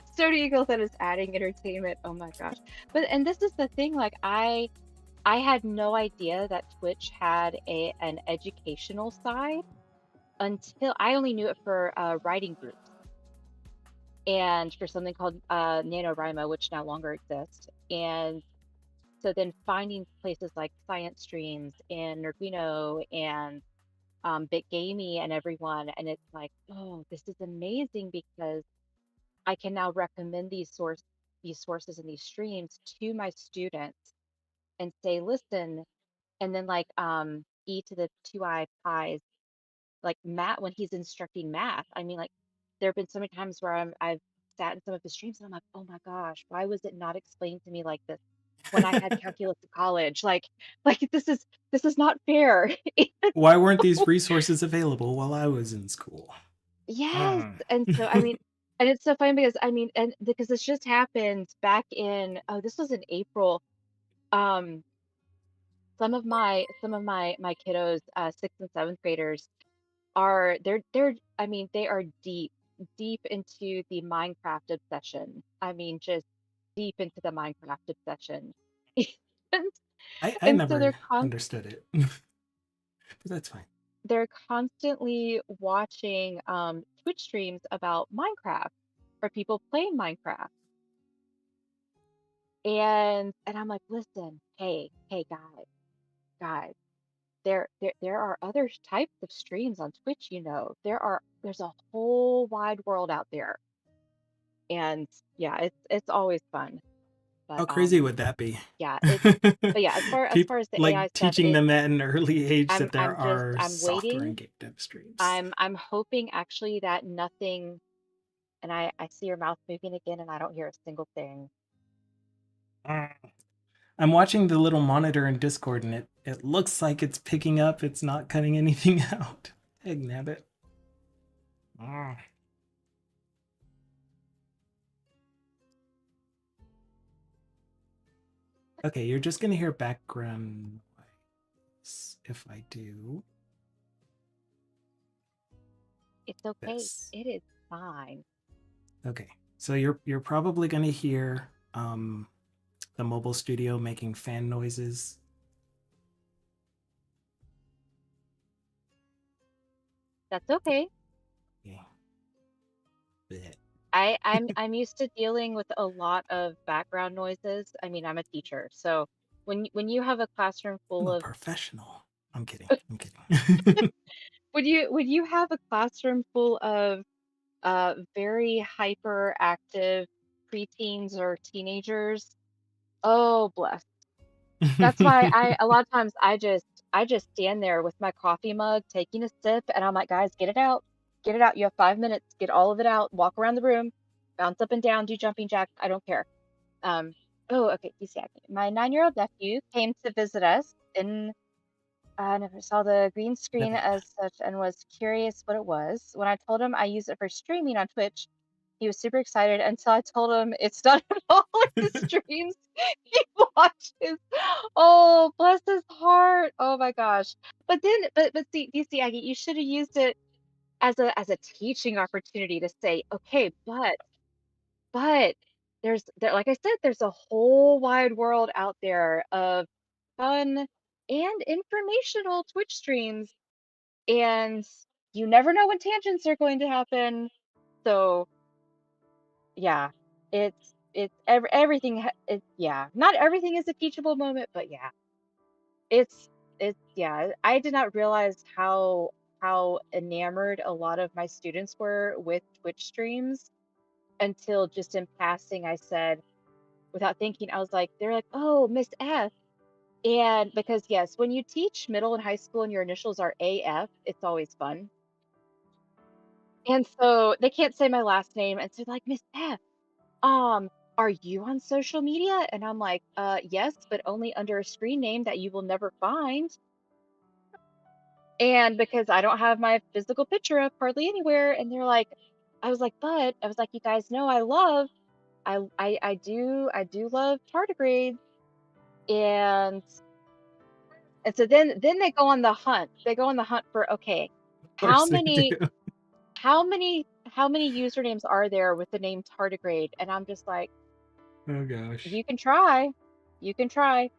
Stone Eagle that is adding entertainment. Oh my gosh. But and this is the thing, like I had no idea that Twitch had an educational side until I only knew it for writing groups and for something called NaNoWriMo, which no longer exists. And so then finding places like Science Streams and Nervino and BitGamey and everyone, and it's like, oh, this is amazing because I can now recommend these sources and these streams to my students and say, listen, and then like e to the 2i pies, like Matt when he's instructing math. I mean, like there have been so many times where I've sat in some of his streams and I'm like, oh my gosh, why was it not explained to me like this when I had calculus in college? Like this is not fair. Why weren't these resources available while I was in school? Yes. Mm. And so, I mean, and it's so funny because I mean, and because this just happened back in, oh, this was in April. Um, some of my kiddos, 6th and 7th graders, I mean, they are deep into the Minecraft obsession. I mean, just deep into the Minecraft obsession. And, I and so never understood it, but that's fine. they're constantly watching Twitch streams about Minecraft or people playing Minecraft. And I'm like, listen, hey guys, there are other types of streams on Twitch, you know. There's a whole wide world out there. And yeah, it's always fun. But How crazy would that be? yeah, it's but yeah, as People far as the AI like stuff, teaching them at an early age that there are I'm software waiting. and game dev streams. I'm hoping actually that nothing, and I see your mouth moving again and I don't hear a single thing. Mm. I'm watching the little monitor in Discord and it looks like it's picking up. It's not cutting anything out. Egg nabbit. Mm. Okay, you're just gonna hear background noise if I do It's okay. this. It is fine. Okay, so you're probably gonna hear the mobile studio making fan noises. That's okay. Yeah. Blech. I'm used to dealing with a lot of background noises. I mean, I'm a teacher, so when you have a classroom I'm full a of professional. I'm kidding. I'm kidding. when you have a classroom full of very hyperactive preteens or teenagers, oh bless. That's why I a lot of times I just stand there with my coffee mug taking a sip and I'm like, guys, get it out. Get it out. You have 5 minutes. Get all of it out. Walk around the room, bounce up and down, do jumping jacks. I don't care. Um, Oh, okay. You see, my 9-year-old nephew came to visit us, and I never saw the green screen Never. as such and was curious what it was. When I told him I use it for streaming on Twitch, he was super excited until I told him it's not at all like the streams he watches. Oh, bless his heart. Oh my gosh. But see, you see, Aggie, you should have used it as a teaching opportunity to say, okay, but there, like I said, there's a whole wide world out there of fun and informational Twitch streams, and you never know when tangents are going to happen. So yeah, everything. Yeah, not everything is a teachable moment, but yeah, it's yeah. I did not realize how enamored a lot of my students were with Twitch streams until just in passing I said, without thinking, I was like, they're like, "Oh, Miss F." And because yes, when you teach middle and high school and your initials are AF, it's always fun. And so they can't say my last name, and so like, "Miss F, um, are you on social media?" And I'm like, yes, but only under a screen name that you will never find. And because I don't have my physical picture up hardly anywhere, and they're like, I was like, but I was like, you guys know I do love tardigrades. And so then they go on the hunt. They go on the hunt for, okay, Of how course they do. many how many usernames are there with the name tardigrade? And I'm just like, Oh gosh. you can try. You can try.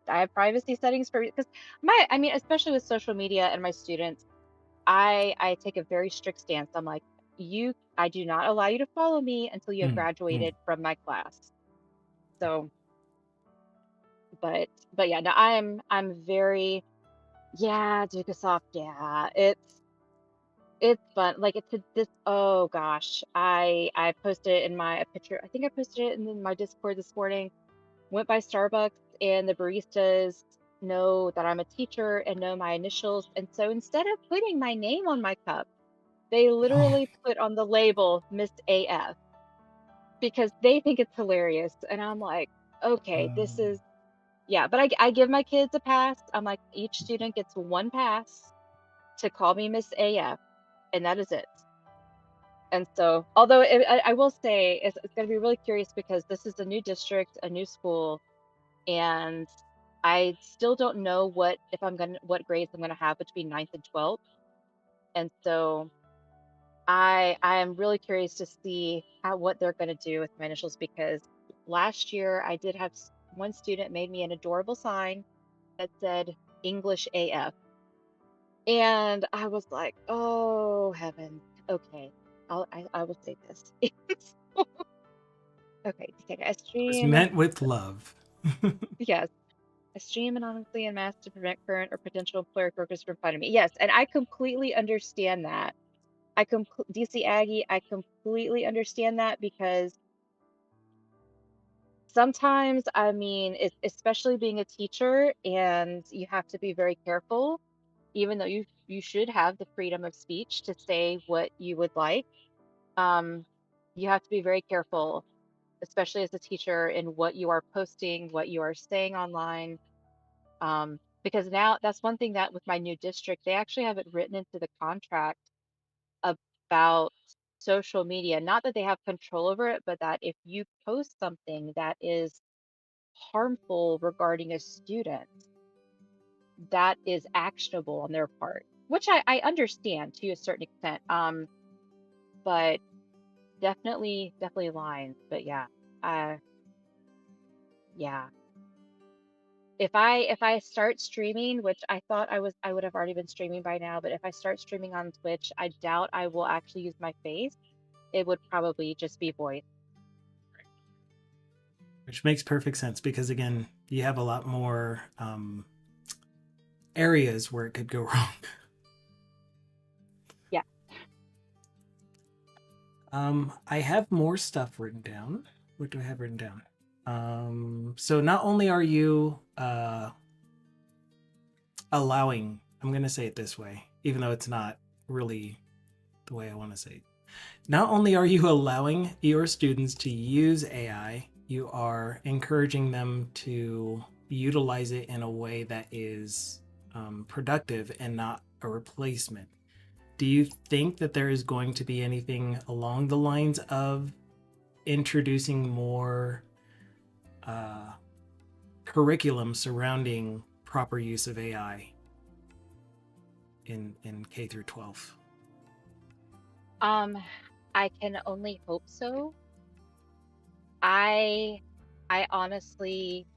I have privacy settings for, because my I mean, especially with social media and my students, I take a very strict stance. I'm like, I do not allow you to follow me until you have Mm, mm. graduated from my class. So, but yeah, no, I'm very, yeah, Dukasoft, yeah. It's fun. Like it's this, oh gosh. I posted it in my a picture. I think I posted it in my Discord this morning. Went by Starbucks and the baristas know that I'm a teacher and know my initials. And so instead of putting my name on my cup, they Oh, literally put on the label Miss AF because they think it's hilarious. And I'm like, okay, this um, is, yeah, but I give my kids a pass. I'm like, each student gets one pass to call me Miss AF, and that is it. And so, although I will say it's going to be really curious because this is a new district, a new school, and I still don't know what grades I'm gonna have between ninth and 12th. And so I am really curious to see how what they're gonna do with my initials because last year I did have one student made me an adorable sign that said English AF. And I was like, oh heavens. Okay. I will say this. Okay, take a it was stream. meant with love. Yes, I stream anonymously and mask to prevent current or potential employer workers from finding me. Yes, and I completely understand that. DC Aggie, I completely understand that because sometimes, I mean, especially being a teacher, and you have to be very careful, even though you should have the freedom of speech to say what you would like. Um, you have to be very careful, especially as a teacher, in what you are posting, what you are saying online. Because now that's one thing that with my new district, they actually have it written into the contract about social media. Not that they have control over it, but that if you post something that is harmful regarding a student, that is actionable on their part, which I understand to a certain extent. But definitely lines. But yeah, uh, yeah. If I start streaming, which I would have already been streaming by now, but if I start streaming on Twitch, I doubt I will actually use my face. It would probably just be voice. Which makes perfect sense because again, you have a lot more areas where it could go wrong. Yeah. I have more stuff written down. What do I have written down? So not only are you allowing, I'm going to say it this way, even though it's not really the way I want to say it. Not only are you allowing your students to use AI You are encouraging them to utilize it in a way that is productive and not a replacement. Do you think that there is going to be anything along the lines of introducing more uh, curriculum surrounding proper use of AI in K through 12? Um, I can only hope so. I I honestly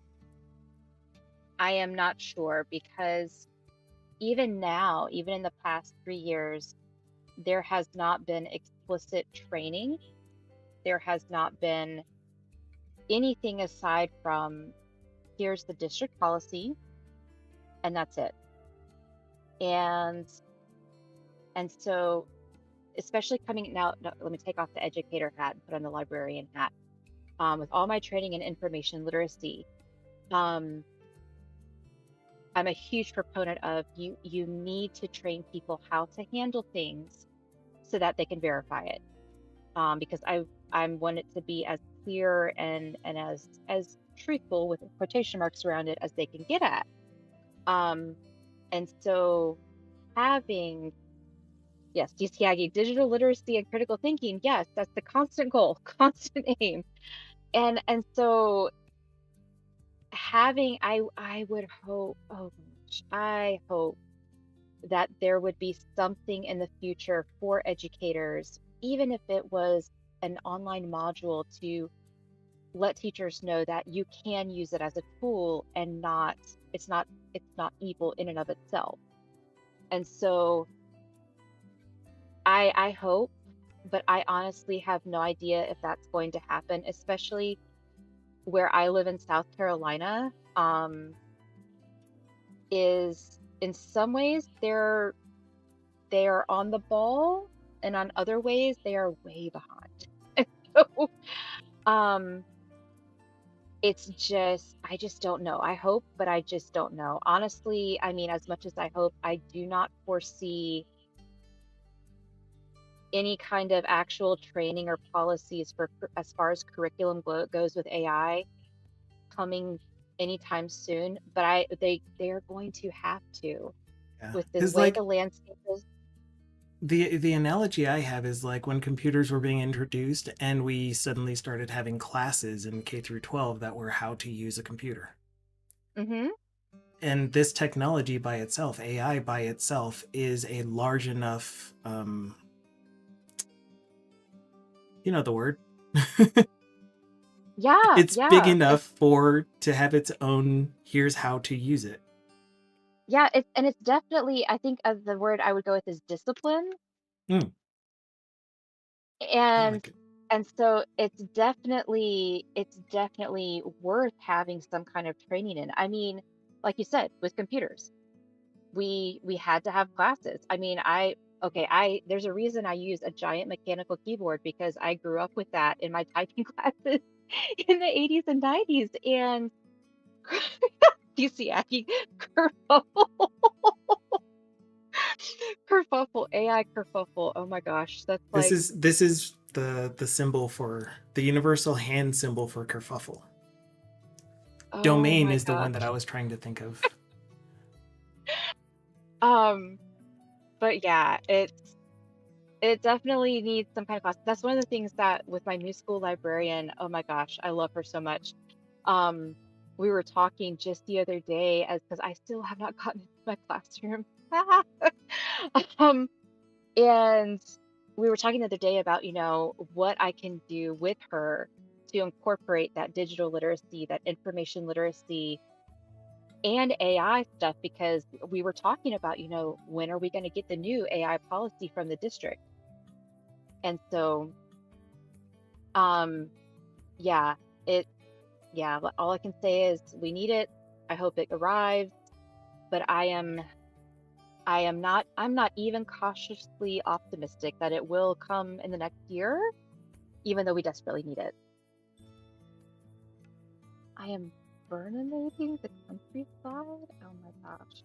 I am not sure because even now, even in the past 3 years, there has not been explicit training. There has not been anything aside from here's the district policy and that's it. And so especially coming now, no, let me take off the educator hat and put on the librarian hat. With all my training in information literacy, um, I'm a huge proponent of you need to train people how to handle things so that they can verify it. Because I want it to be as clear and as truthful with quotation marks around it as they can get at. Um, and so having yes, DCIG, digital literacy and critical thinking, yes, that's the constant goal, constant aim. And so having I would hope, oh gosh, I hope that there would be something in the future for educators, even if it was an online module to let teachers know that you can use it as a tool and not it's not evil in and of itself. And so I hope, but I honestly have no idea if that's going to happen, especially where I live in South Carolina, is in some ways they are on the ball, and on other ways they are way behind. So, um, it's just I just don't know. I hope, but I just don't know. Honestly, I mean, as much as I hope, I do not foresee any kind of actual training or policies for as far as curriculum goes with AI coming anytime soon. But they are going to have to Yeah, with the because way the like landscape is. the analogy I have is like when computers were being introduced and we suddenly started having classes in K through 12 that were how to use a computer. Hmm. And this technology by itself, AI by itself, is a large enough, you know the word. Yeah, It's big yeah. enough for to have its own. Here's how to use it. Yeah, it's definitely, I think the word I would go with is discipline. Mm, I And like it. so it's definitely worth having some kind of training in. I mean, like you said, with computers, we had to have classes. I mean, I there's a reason I use a giant mechanical keyboard because I grew up with that in my typing classes in the 80s and 90s. And you see, Aggie, kerfuffle, kerfuffle, AI kerfuffle. Oh my gosh, that's like, This is the symbol for the universal hand symbol for kerfuffle. oh Domain my is the one that I gosh. was trying to think of. Um, but yeah, it definitely needs some kind of class. That's one of the things that with my new school librarian, oh my gosh, I love her so much. Um, we were talking just the other day as because I still have not gotten into my classroom. Um, and we were talking the other day about, what I can do with her to incorporate that digital literacy, that information literacy, and AI stuff because we were talking about, when are we going to get the new AI policy from the district? And so, um, yeah, it, yeah, all I can say is we need it. I hope it arrives, but I'm not even cautiously optimistic that it will come in the next year, even though we desperately need it. I am burninating the countryside. Oh my gosh.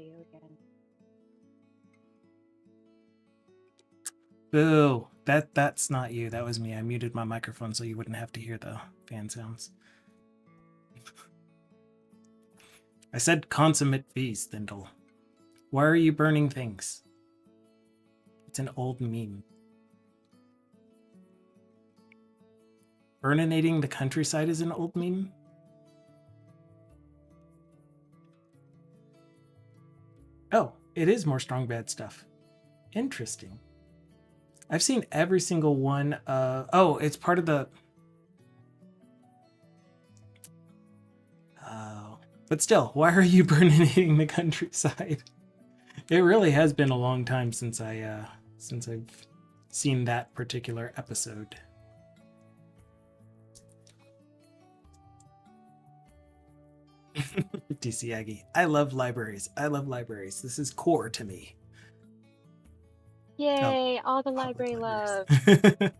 audio again. Boo. That's not you. That was me. I muted my microphone so you wouldn't have to hear the fan sounds. I said consummate beast, Thindle. Why are you burning things? It's an old meme. Burninating the countryside is an old meme? Oh, it is more strong bad stuff. Interesting. I've seen every single one. Oh, it's part of the. Oh, but still, why are you burninating the countryside? It really has been a long time since I've seen that particular episode. DC Aggie. I love libraries. I love libraries. This is core to me. Yay, all the Public library love. libraries.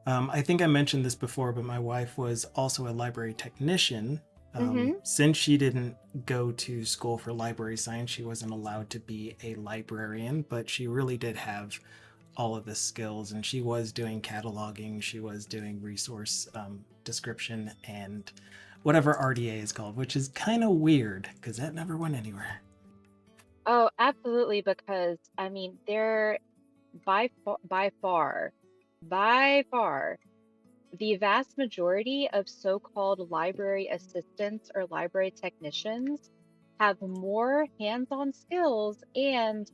I think I mentioned this before, but my wife was also a library technician. Since she didn't go to school for library science, she wasn't allowed to be a librarian, but she really did have all of the skills, and she was doing cataloging, she was doing resource description, and whatever RDA is called, which is kind of weird because that never went anywhere. Oh, absolutely, because I mean, they're by far, the vast majority of so-called library assistants or library technicians have more hands-on skills and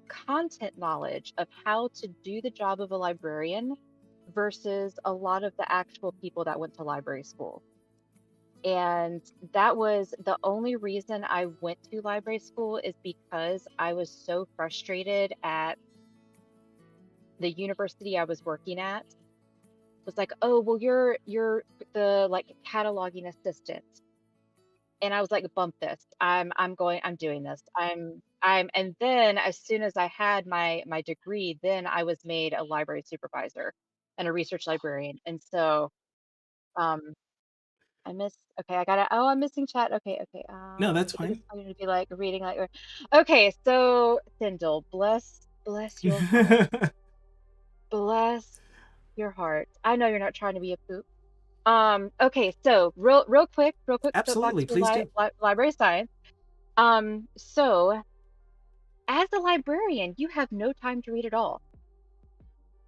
content knowledge of how to do the job of a librarian versus a lot of the actual people that went to library school. And that was the only reason I went to library school, is because I was so frustrated at the university I was working at. It was like, oh, well, you're the like cataloging assistant. And I was like, bump this. I'm doing this. And then as soon as I had my degree, then I was made a library supervisor and a research librarian. And so um okay, I'm missing chat. Okay. No, that's But it's fine. going to be like reading like, okay, so Sindel, bless your heart. Bless your heart. I know you're not trying to be a poop. Okay, so real quick, soapbox Absolutely, for please do. library science. So as a librarian, you have no time to read at all.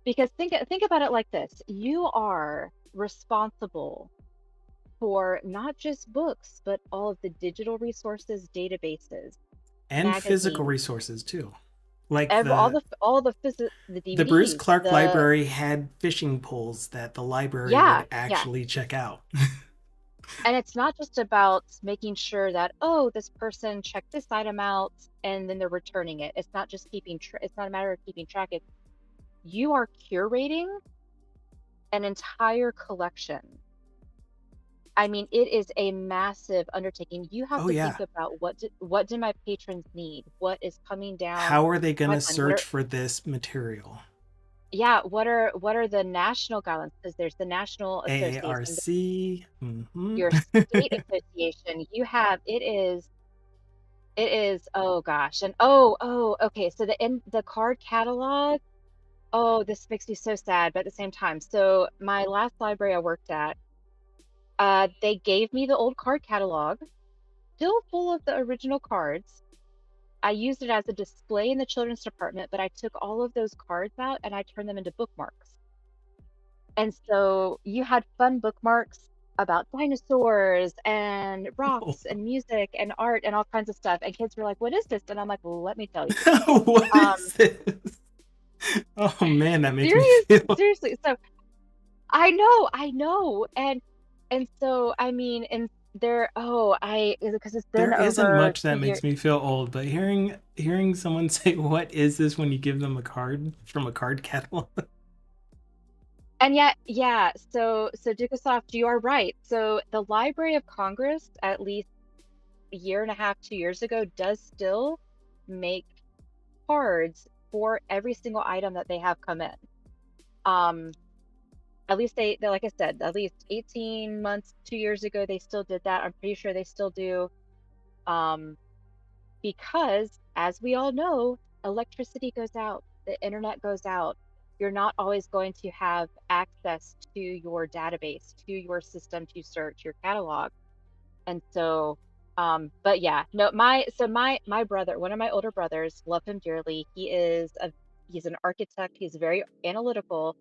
Because think about it like this. You are responsible for not just books, but all of the digital resources, databases, And physical magazines, resources too. Like the the Bruce DVDs, Clark Library had fishing poles that the library yeah, would yeah. actually check out. And it's not just about making sure that, oh, this person checked this item out and then they're returning it. It's not just it's not a matter of keeping track. You are curating an entire collection. I mean, it is a massive undertaking. You have Oh to yeah. think about what do my patrons need? What is coming down How are they the going to pipeline? search for this material? What are the national guidelines? Because there's the national association, AARC. your state association. It is, oh gosh. And okay. So the card catalog, oh, this makes me so sad, but at the same time. So my last library I worked at, they gave me the old card catalog, still full of the original cards. I used it as a display in the children's department, but I took all of those cards out and I turned them into bookmarks. And so you had fun bookmarks about dinosaurs and rocks and music and art and all kinds of stuff. And kids were like, "What is this?" And I'm like, "Well, let me tell you." What Um, is this? Oh man, that makes me feel. seriously. So I know. And so I mean, and there, because it's been There isn't over much two that years. makes me feel old, but hearing someone say, "What is this?" when you give them a card from a card catalog. And yet, yeah. So Dukasoft, you are right. So the Library of Congress, at least a year and a half, 2 years ago, does still make cards for every single item that they have come in. At least they like I said, at least 18 months, 2 years ago, they still did that. I'm pretty sure they still do. because, as we all know, electricity goes out, the internet goes out. You're not always going to have access to your database, to your system to search your catalog. And so, but yeah, no, my brother, one of my older brothers, love him dearly. He's an architect. He's very analytical.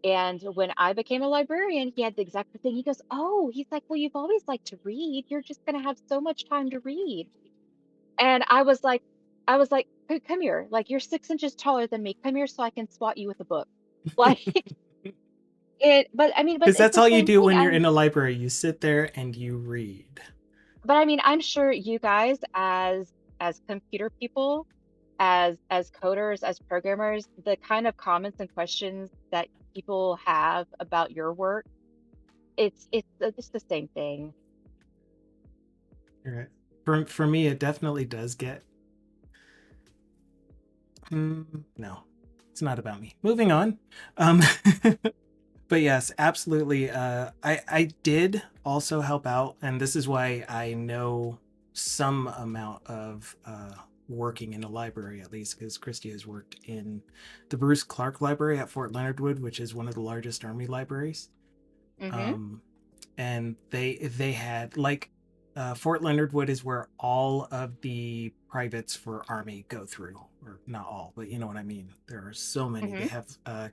And when I became a librarian, he had the exact thing. He goes, "Oh," he's like, "Well, you've always liked to read. You're just going to have so much time to read." And I was like, Come here. Like, you're 6 inches taller than me. Come here so I can swat you with a book." Like but I mean, but Because it's that's the all you same do thing. when you're in a library. You sit there and you read. But I mean, I'm sure you guys as computer people, as coders, as programmers, the kind of comments and questions that people have about your work, it's the same thing. Right. For me, it definitely does get. No, it's not about me. Moving on. Um, but yes, absolutely. I did also help out, and this is why I know some amount of working in a library, at least, because Christy has worked in the Bruce Clark Library at Fort Leonard Wood, which is one of the largest Army libraries. Mm-hmm. Um, and they had like Fort Leonard Wood is where all of the privates for Army go through, or not all, but you know what I mean. There are so many. They Mm-hmm. have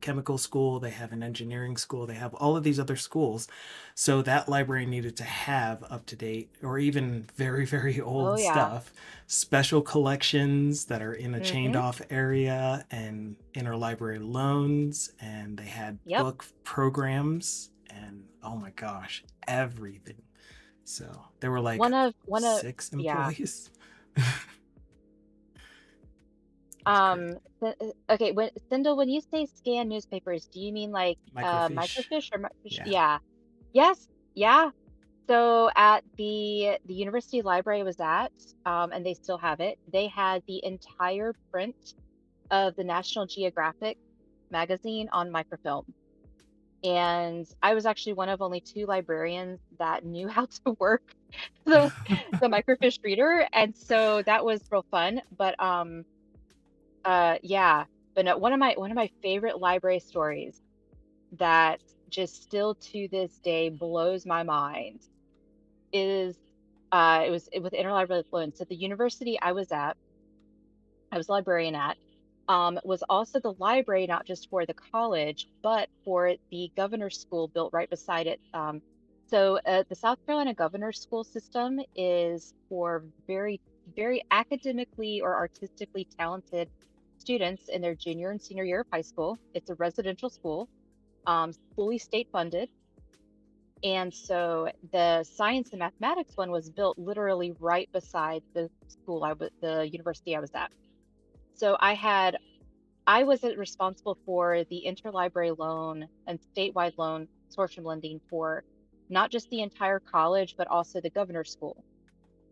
chemical school, they have an engineering school, they have all of these other schools. So that library needed to have up to date or even very very Oh old yeah. stuff, special collections that are in a chained Mm-hmm. off area, and interlibrary loans, and they had Yep. book programs, and oh my gosh, everything. So there were like One of Yeah. six employees. It's crazy. Okay, when Sindel, when you say scan newspapers, do you mean like Microfiche. microfiche or microfiche? Yeah. Yeah. Yes. Yeah. So at the university library I was at, and they still have it, they had the entire print of the National Geographic magazine on microfilm. And I was actually one of only two librarians that knew how to work the the microfiche reader, and so that was real fun. But yeah. But no, one of my favorite library stories that just still to this day blows my mind is with interlibrary loans. So the university I was a librarian at, was also the library not just for the college, but for the governor's school built right beside it. The South Carolina governor's school system is for very academically or artistically talented students in their junior and senior year of high school. It's a residential school, fully state funded. And so the science and mathematics one was built literally right beside the university I was at. So I was responsible for the interlibrary loan and statewide loan consortium lending for not just the entire college, but also the governor's school.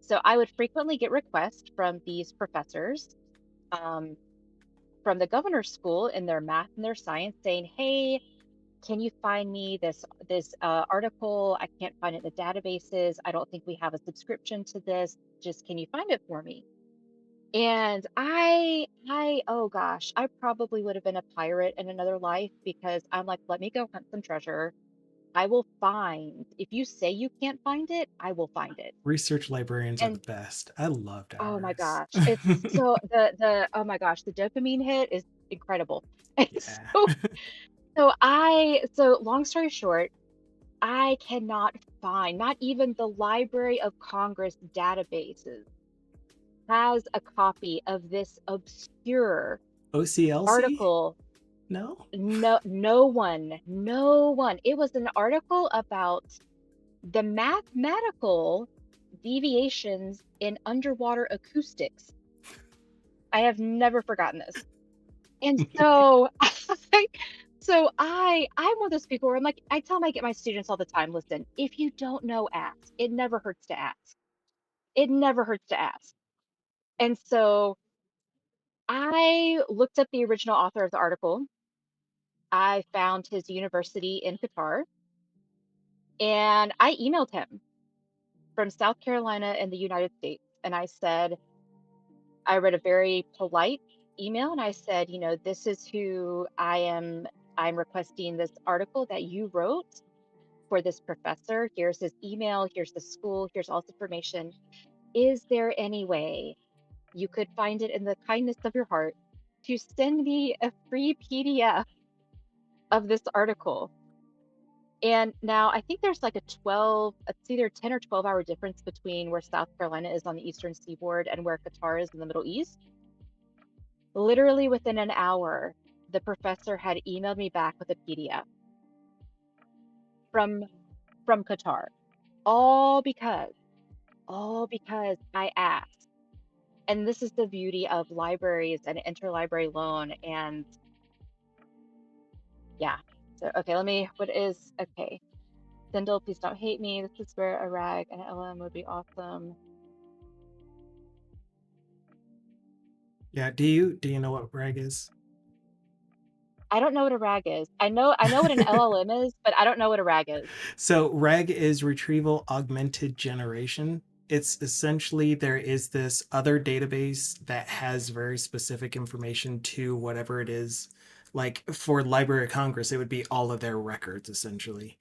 So I would frequently get requests from these professors, um, from the governor's school in their math and their science saying, "Hey, can you find me this article? I can't find it in the databases. I don't think we have a subscription to this. Just can you find it for me?" And oh gosh, I probably would have been a pirate in another life because I'm like, let me go hunt some treasure. I will find, if you say you can't find it, I will find it. Research librarians are the And best. I loved oh my ours. gosh, it's so oh my gosh, the dopamine hit is incredible. And Yeah. so long story short, I cannot find, not even the Library of Congress databases has a copy of this obscure OCLC? article. No? No, no one. It was an article about the mathematical deviations in underwater acoustics. I have never forgotten this. And so I'm one of those people where I'm like, I tell my students all the time, listen, if you don't know, ask. It never hurts to ask. It never hurts to ask. And so I looked up the original author of the article. I found his university in Qatar and I emailed him from South Carolina in the United States. And I read a very polite email and I said, this is who I'm requesting this article that you wrote for this professor. Here's his email, here's the school, here's all this information. Is there any way you could find it in the kindness of your heart to send me a free PDF of this article? And now I think there's like it's either 10 or 12-hour difference between where South Carolina is on the eastern seaboard and where Qatar is in the Middle East. Literally within an hour, the professor had emailed me back with a PDF from Qatar. All because, all because I asked. And this is the beauty of libraries and interlibrary loan. And yeah. So, okay, okay. Dindle, please don't hate me. This is where a rag and an LM would be awesome. Yeah. Do you know what rag is? I don't know what a rag is. I know what an LLM is, but I don't know what a rag is. So rag is retrieval augmented generation. It's essentially there is this other database that has very specific information to whatever it is. Like for Library of Congress, it would be all of their records essentially.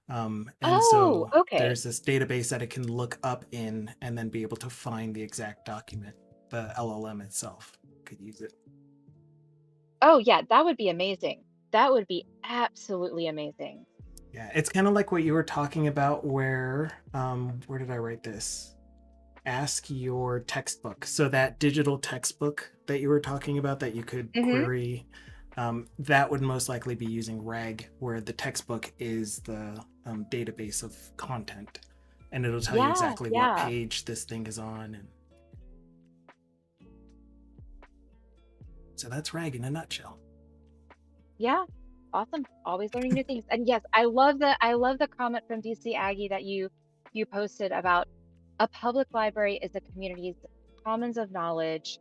And Oh, so okay. there's this database that it can look up in and then be able to find the exact document. The LLM itself could use it. Oh, yeah, that would be amazing. That would be absolutely amazing. Yeah, it's kind of like what you were talking about where did I write this? Ask your textbook. So that digital textbook that you were talking about that you could Mm-hmm. query, that would most likely be using RAG, where the textbook is the database of content, and it'll tell you Yeah, exactly what yeah, page this thing is on, and so that's RAG in a nutshell. yeah. Awesome. Always learning new things. And yes, I love the comment from DC Aggie that you posted about a public library is a community's commons of knowledge.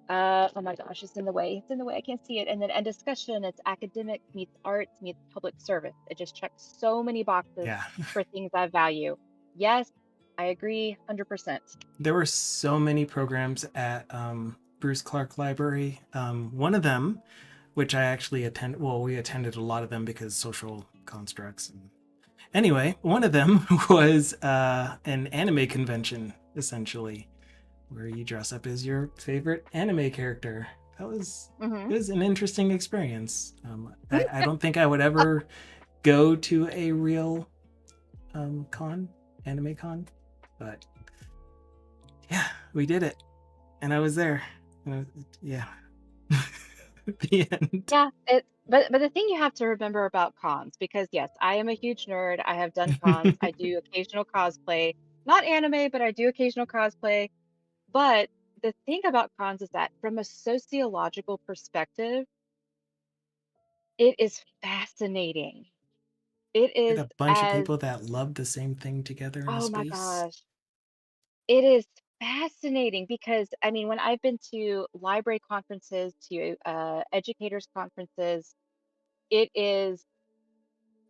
Oh my gosh, it's in the way. It's in the way. I can't see it. And discussion, it's academic meets arts meets public service. It just checks so many boxes Yeah, for things I value. Yes, I agree 100%. there were so many programs at Bruce Clark Library. One of them, which I actually attend, well, we attended a lot of them because social constructs. And anyway, one of them was an anime convention, essentially, where you dress up as your favorite anime character. That was Mm-hmm. it was an interesting experience. I don't think I would ever go to a real con, anime con, but yeah, we did it, and I was there. Yeah, the end. Yeah, but the thing you have to remember about cons, because yes, I am a huge nerd. I have done cons. I do occasional cosplay, not anime, but I do occasional cosplay. But the thing about cons is that from a sociological perspective, it is fascinating. It Get is a bunch of as, people that love the same thing together in a oh my space. gosh, it is fascinating because I mean, when I've been to library conferences, to educators conferences, it is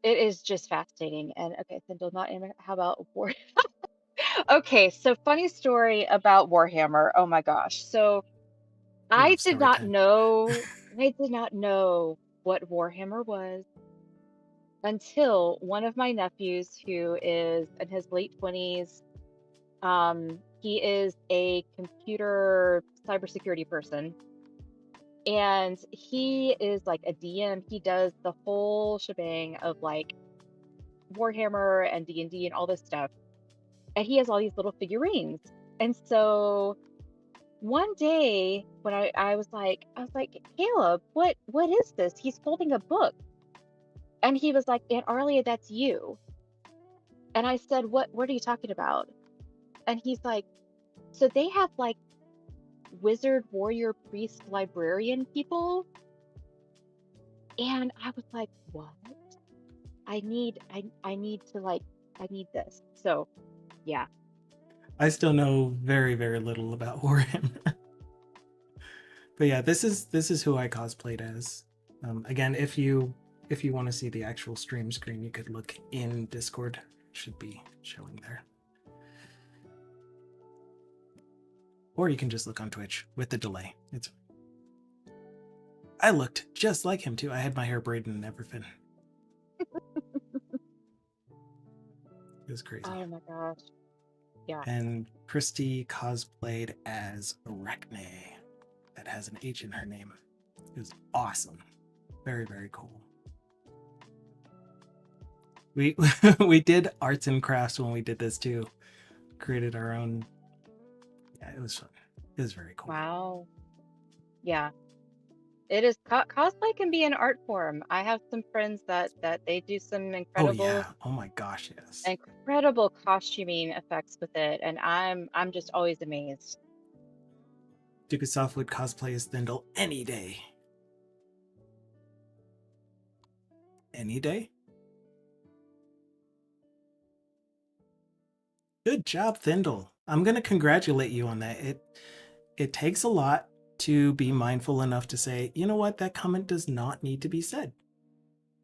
it is just fascinating. And okay, Sindel, not anime. How about war? Okay, so funny story about Warhammer. Oh my gosh. So I I love did story not time. know, I did not know what Warhammer was until one of my nephews, who is in his late 20s, he is a computer cybersecurity person. And he is like a DM. He does the whole shebang of like Warhammer and D&D and D and all this stuff. And he has all these little figurines. And so one day when I was like, Caleb, what is this? He's holding a book. And he was like, Aunt Arlia, that's you. And I said, what are you talking about? And he's like, so they have like wizard, warrior, priest, librarian people. And I was like, what? I need this. So yeah. I still know very very little about Warhammer, but yeah, this is who I cosplayed as. Again, if you want to see the actual stream screen, you could look in Discord. It should be showing there. or you can just look on Twitch with the delay. I looked just like him too. I had my hair braided and everything. It was crazy. Oh my gosh. Yeah. And Christy cosplayed as Arachne. That has an H in her name. It was awesome. Very, very cool. We we did arts and crafts when we did this too. Created our own. Yeah, it was fun. It was very cool. Wow. Yeah. It is cosplay can be an art form. I have some friends that they do some Oh yeah. Oh my gosh, yes. incredible costuming effects with it, and I'm just always amazed. Dukasoft would cosplay as Thindle any day. Any day? Good job, Thindle. I'm gonna congratulate you on that. It takes a lot to be mindful enough to say, you know what, that comment does not need to be said.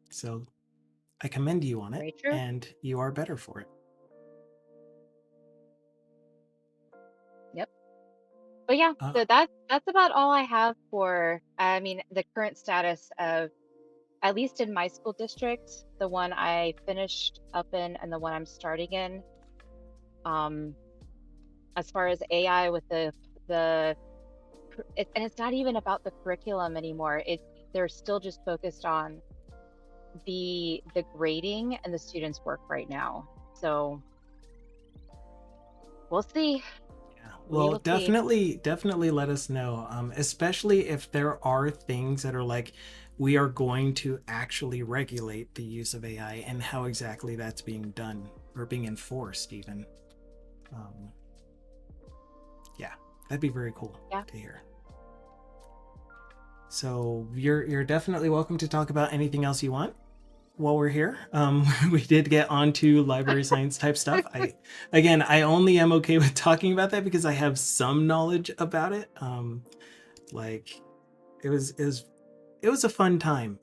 So I commend you on it, Very true. and you are better for it. Yep. But yeah, so that's about all I have for, I mean, the current status of, at least in my school district, the one I finished up in and the one I'm starting in. As far as AI with the and it's not even about the curriculum anymore. They're still just focused on the grading and the students' work right now. So we'll see. We Well, will see. definitely let us know, especially if there are things that are like, we are going to actually regulate the use of AI and how exactly that's being done or being enforced even. Yeah, that'd be very cool to hear. So you're definitely welcome to talk about anything else you want while we're here. We did get onto library science type stuff. I only am okay with talking about that because I have some knowledge about it. Like it was a fun time.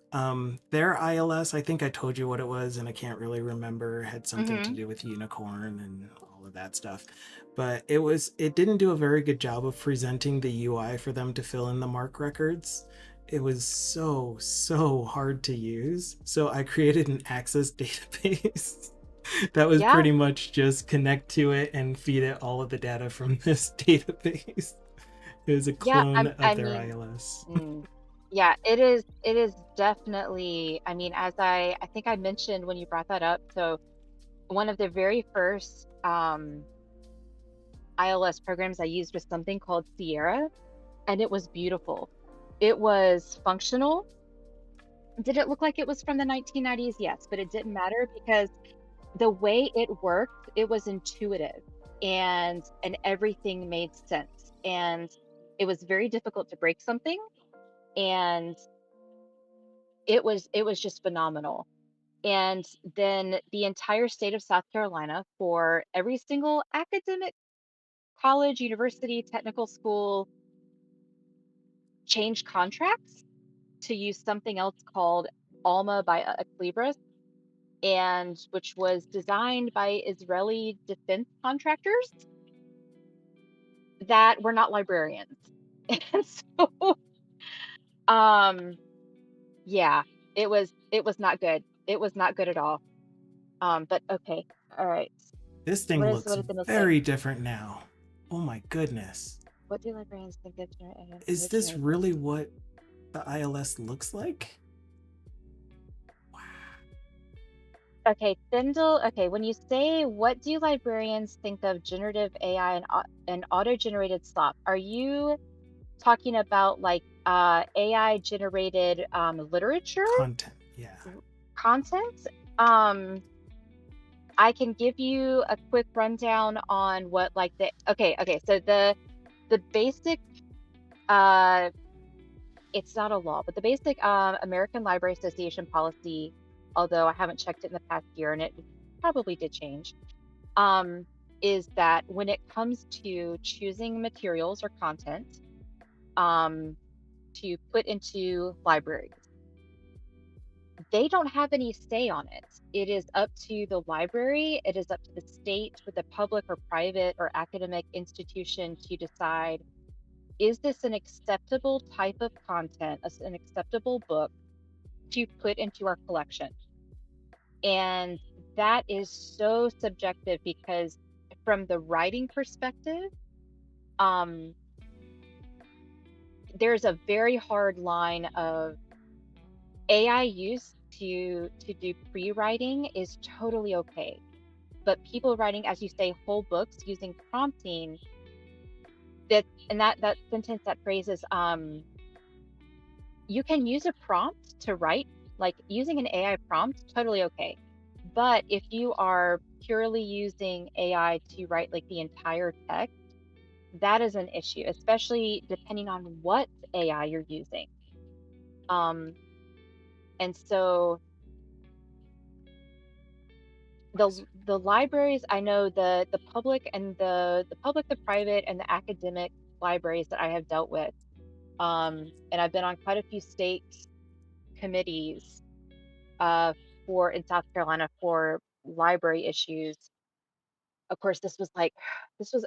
Their ILS, I think I told you what it was, and I can't really remember. It had something to do with unicorn and all of that stuff. But it didn't do a very good job of presenting the UI for them to fill in the mark records. It was so hard to use. So I created an access database that was pretty much just connect to it and feed it all of the data from this database. It was a clone of their ILS. Yeah, it is definitely, I mean, as I think I mentioned when you brought that up, so one of the very first ILS programs I used was something called Sierra, and it was beautiful. It was functional. Did it look like it was from the 1990s? Yes, but it didn't matter because the way it worked, it was intuitive, and everything made sense. And it was very difficult to break something, and it was just phenomenal. And then the entire state of South Carolina, for every single academic college, university, technical school, changed contracts to use something else called Alma by Equilibris, and which was designed by Israeli defense contractors that were not librarians. And so, yeah, it was not good. It was not good at all. But okay, all right. This thing looks What did the say? very different now. Oh my goodness. What do librarians think of Is this really what the ILS looks like? Wow. Okay, Thindle. Okay, when you say what do librarians think of generative AI and auto-generated slop, are you talking about like AI generated literature Content, yeah. content? I can give you a quick rundown on what like okay, so the basic it's not a law, but the basic American Library Association policy, although I haven't checked it in the past year and it probably did change, is that when it comes to choosing materials or content to put into libraries, they don't have any say on it. It is up to the library, it is up to the state with a public or private or academic institution to decide, is this an acceptable type of content, an acceptable book to put into our collection? And that is so subjective because from the writing perspective, um, there's a very hard line of AI use to do pre-writing is totally okay. But people writing, as you say, whole books using prompting, that and that sentence, that phrase is you can use a prompt to write, like using an AI prompt, totally okay. But if you are purely using AI to write like the entire text, that is an issue, especially depending on what AI you're using. Um, and so the libraries, I know the public and the public, the private, and the academic libraries that I have dealt with, and I've been on quite a few state committees uh, for in South Carolina for library issues. Of course, this was like,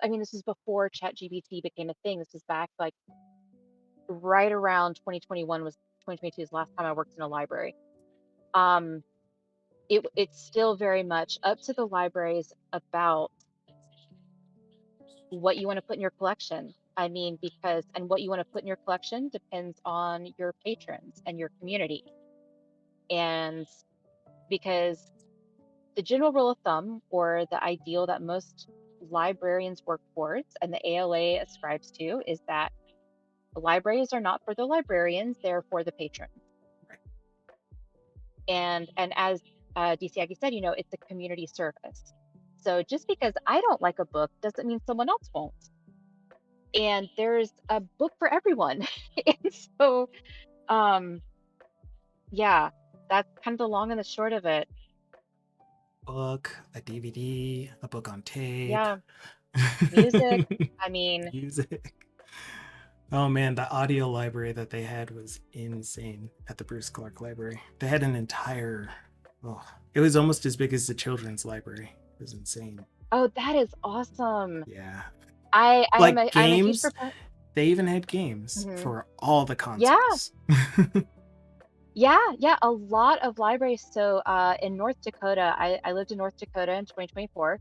I mean, this was before ChatGPT became a thing. This was back like right around 2021 was 2022 is the last time I worked in a library. Um, it's still very much up to the libraries about what you want to put in your collection. I mean, because and what you want to put in your collection depends on your patrons and your community. And because the general rule of thumb or the ideal that most librarians work towards and the ALA ascribes to is that the libraries are not for the librarians, they're for the patrons. Right. And as DC Aggie said, it's a community service. So just because I don't like a book doesn't mean someone else won't. And there's a book for everyone. And so, um, yeah, that's kind of the long and the short of it. Book, a DVD, a book on tape, Yeah, music. I mean, music. Oh man, the audio library that they had was insane at the Bruce Clark Library. They had an entire, oh, it was almost as big as the children's library. It was insane. oh, that is awesome. Yeah. I'm a huge Games, proponent. they even had games Hmm. for all the Yeah, consoles. yeah. A lot of libraries. So in North Dakota, I lived in North Dakota in 2024,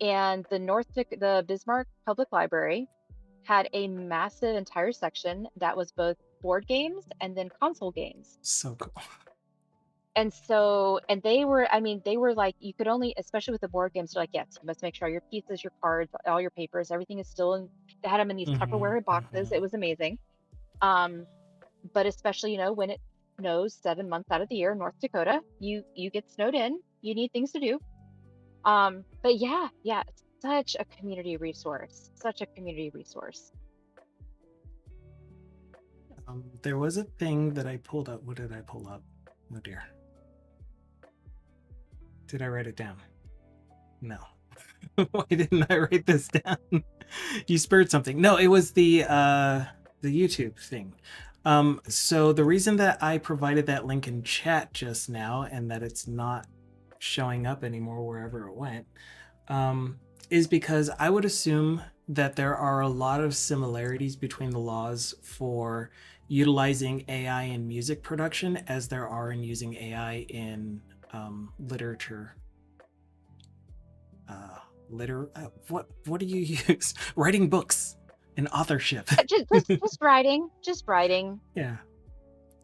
and the Bismarck Public Library had a massive entire section that was both board games and then console games. So cool. And so, and they were, I mean, they were like, you could only, especially with the board games, they're like, yes, you must make sure all your pieces, your cards, all your papers, everything is still in. They had them in these Hmm. Tupperware boxes. Hmm. It was amazing. Um, but especially, when it snows 7 months out of the year in North Dakota, you get snowed in. You need things to do. But yeah, yeah, such a community resource, such a community resource. There was a thing that I pulled up. What did I pull up? Oh dear. Did I write it down? No. Why didn't I write this down? You spurred something. No, it was the YouTube thing. So the reason that I provided that link in chat just now and that it's not showing up anymore wherever it went, is because I would assume that there are a lot of similarities between the laws for utilizing AI in music production as there are in using AI in literature. Uh, what do you use? Writing books and authorship. Just writing, just writing. Yeah,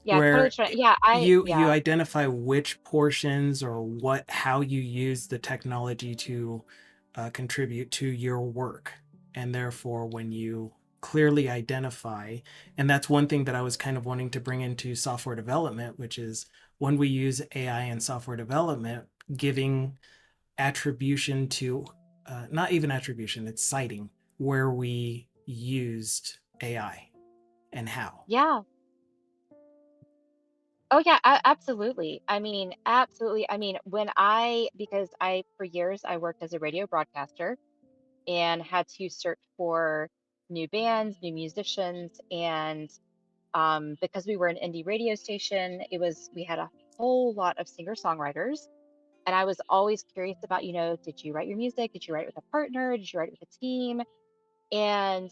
Yeah, totally where true. Yeah, you yeah, identify which portions or how you use the technology to contribute to your work, and therefore when you clearly identify, and that's one thing that I was kind of wanting to bring into software development, which is when we use AI in software development, giving attribution to not even attribution, it's citing where we used AI and how. yeah. Oh yeah, absolutely. I mean, absolutely. I mean, because for years I worked as a radio broadcaster and had to search for new bands, new musicians, and because we were an indie radio station, we had a whole lot of singer-songwriters, and I was always curious about, did you write your music? Did you write with a partner? Did you write with a team? And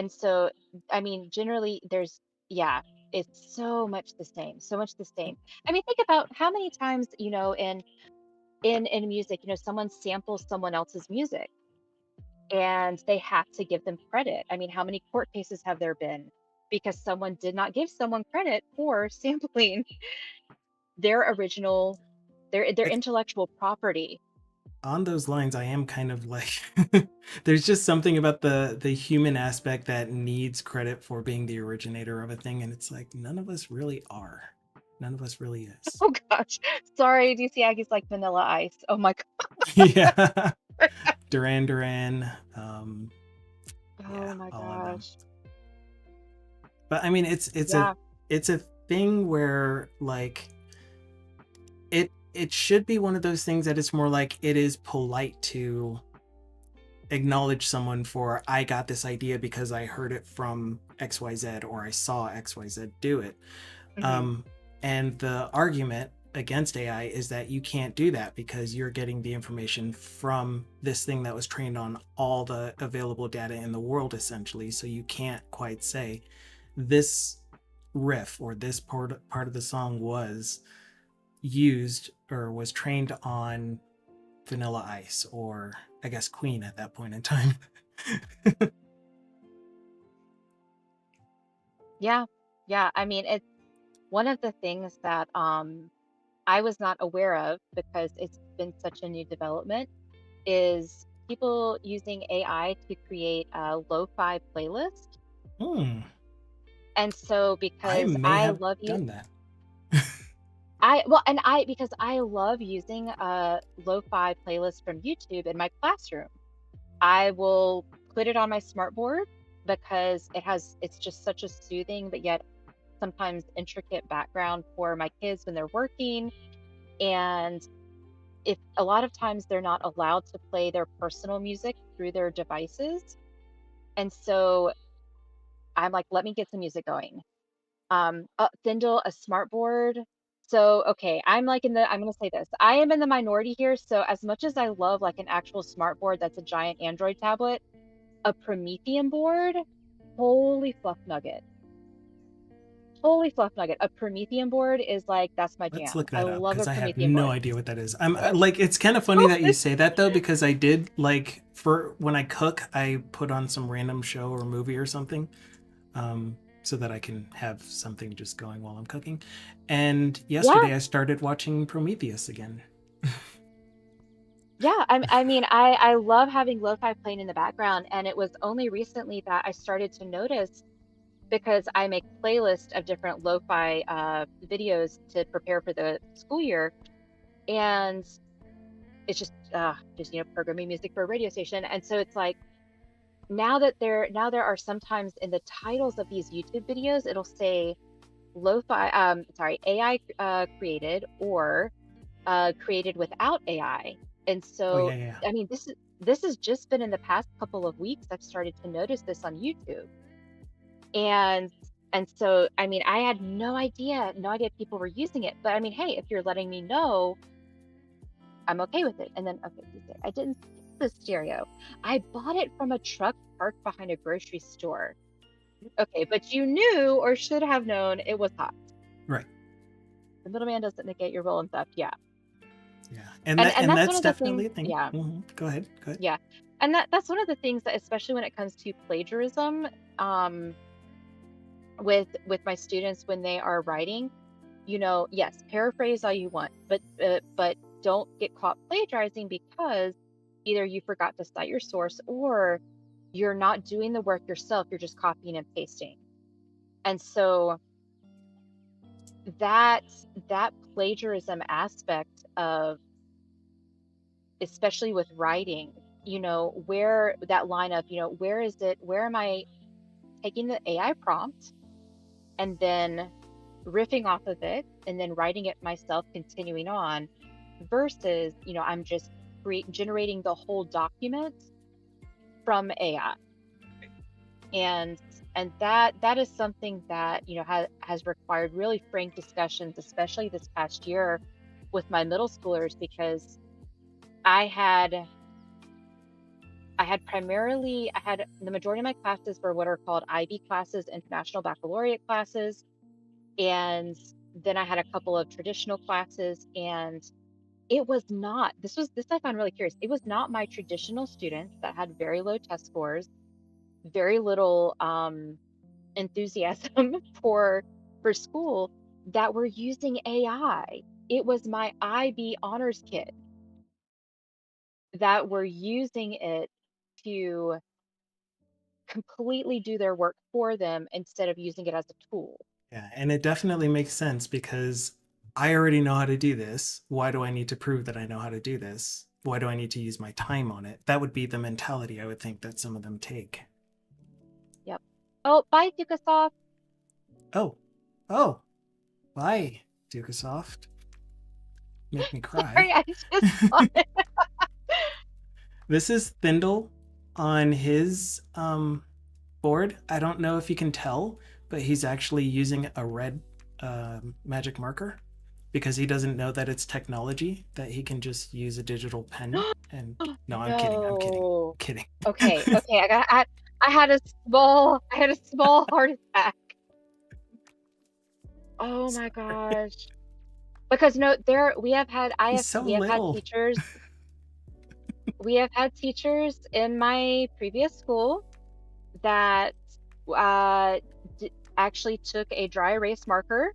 so, I mean, generally there's, yeah, it's so much the same, so much the same. I mean, think about how many times, in music, someone samples someone else's music and they have to give them credit. I mean, how many court cases have there been because someone did not give someone credit for sampling their original, their Like, intellectual property? on those lines, I am kind of like, there's just something about the human aspect that needs credit for being the originator of a thing, and it's like none of us really are. None of us really is. Oh gosh, sorry, DC Aggie's like Vanilla Ice. Oh my Yeah. Duran Duran. god. Yeah, Oh my all of them. gosh. But I mean, Yeah. it's a thing where like it should be one of those things that it's more like it is polite to acknowledge someone for I got this idea because I heard it from XYZ or I saw XYZ do it. Hmm. Um, and the argument against AI is that you can't do that because you're getting the information from this thing that was trained on all the available data in the world, essentially. So you can't quite say this riff or this part of the song was used or was trained on Vanilla Ice or I guess Queen at that point in time. Yeah. Yeah. I mean, it's one of the things that I was not aware of because it's been such a new development is people using AI to create a lo-fi playlist. Hmm. And so I because may I have love you, done that. because I love using a lo-fi playlist from YouTube in my classroom. I will put it on my smartboard because it's just such a soothing but yet sometimes intricate background for my kids when they're working. And if a lot of times they're not allowed to play their personal music through their devices. And so I'm like, let me get some music going. Findle, a smartboard. So, okay, I'm going to say this. I am in the minority here. So, as much as I love like an actual smartboard that's a giant Android tablet, a Promethean board, holy fluff nugget. Holy fluff nugget. A Promethean board is like, that's my Let's jam. look I that up love because a I have Promethean no board. idea what that is. I'm like, it's kind of funny that you say that though, because I did like for when I cook, I put on some random show or movie or something, so that I can have something just going while I'm cooking. And Yeah, yesterday I started watching Prometheus again. yeah. I mean, I love having lo-fi playing in the background, and it was only recently that I started to notice because I make playlists of different lo-fi videos to prepare for the school year, and it's just programming music for a radio station, and so it's like now there are sometimes in the titles of these YouTube videos it'll say lo-fi sorry AI created or created without AI. And Oh so, yeah, yeah. I mean, this has just been in the past couple of weeks I've started to notice this on YouTube. And so, I mean, I had no idea people were using it. But I mean, hey, if you're letting me know, I'm okay with it. And then, okay, I didn't see the stereo. I bought it from a truck parked behind a grocery store. Okay, but you knew or should have known it was hot. Right. The middleman doesn't negate your role in theft. Yeah. Yeah, And and that's one that's of the definitely things, a thing. yeah. Go ahead. Go ahead. Yeah. And that's one of the things that especially when it comes to plagiarism, um, with my students when they are writing, yes, paraphrase all you want, but don't get caught plagiarizing because either you forgot to cite your source or you're not doing the work yourself, you're just copying and pasting. And so that that plagiarism aspect of especially with writing, where that line of, where am I taking the AI prompt and then riffing off of it and then writing it myself, continuing on, versus, I'm just generating the whole document from AI. and that is something that, has required really frank discussions, especially this past year with my middle schoolers, because I had I had the majority of my classes were what are called IB classes, International Baccalaureate classes, and then I had a couple of traditional classes, and it was not this I found really curious. It was not my traditional students that had very low test scores, very little enthusiasm for school, that were using AI. It was my IB honors kids that were using it to completely do their work for them instead of using it as a tool. Yeah, and it definitely makes sense because I already know how to do this. Why do I need to prove that I know how to do this? Why do I need to use my time on it? That would be the mentality I would think that some of them take. Yep. Oh, bye, Dukasoft. Oh, oh, bye, Dukasoft. Make me cry. Sorry, I just saw it. This is Thindle on his board. I don't know if you can tell, but he's actually using a red magic marker because he doesn't know that it's technology, that he can just use a digital pen. And no, I'm kidding. I'm kidding. No. Kidding. Okay, okay. I had a small heart attack. Oh my gosh. Because no, there we have had I He's have so we have had little. teachers in my previous school that uh actually took a dry erase marker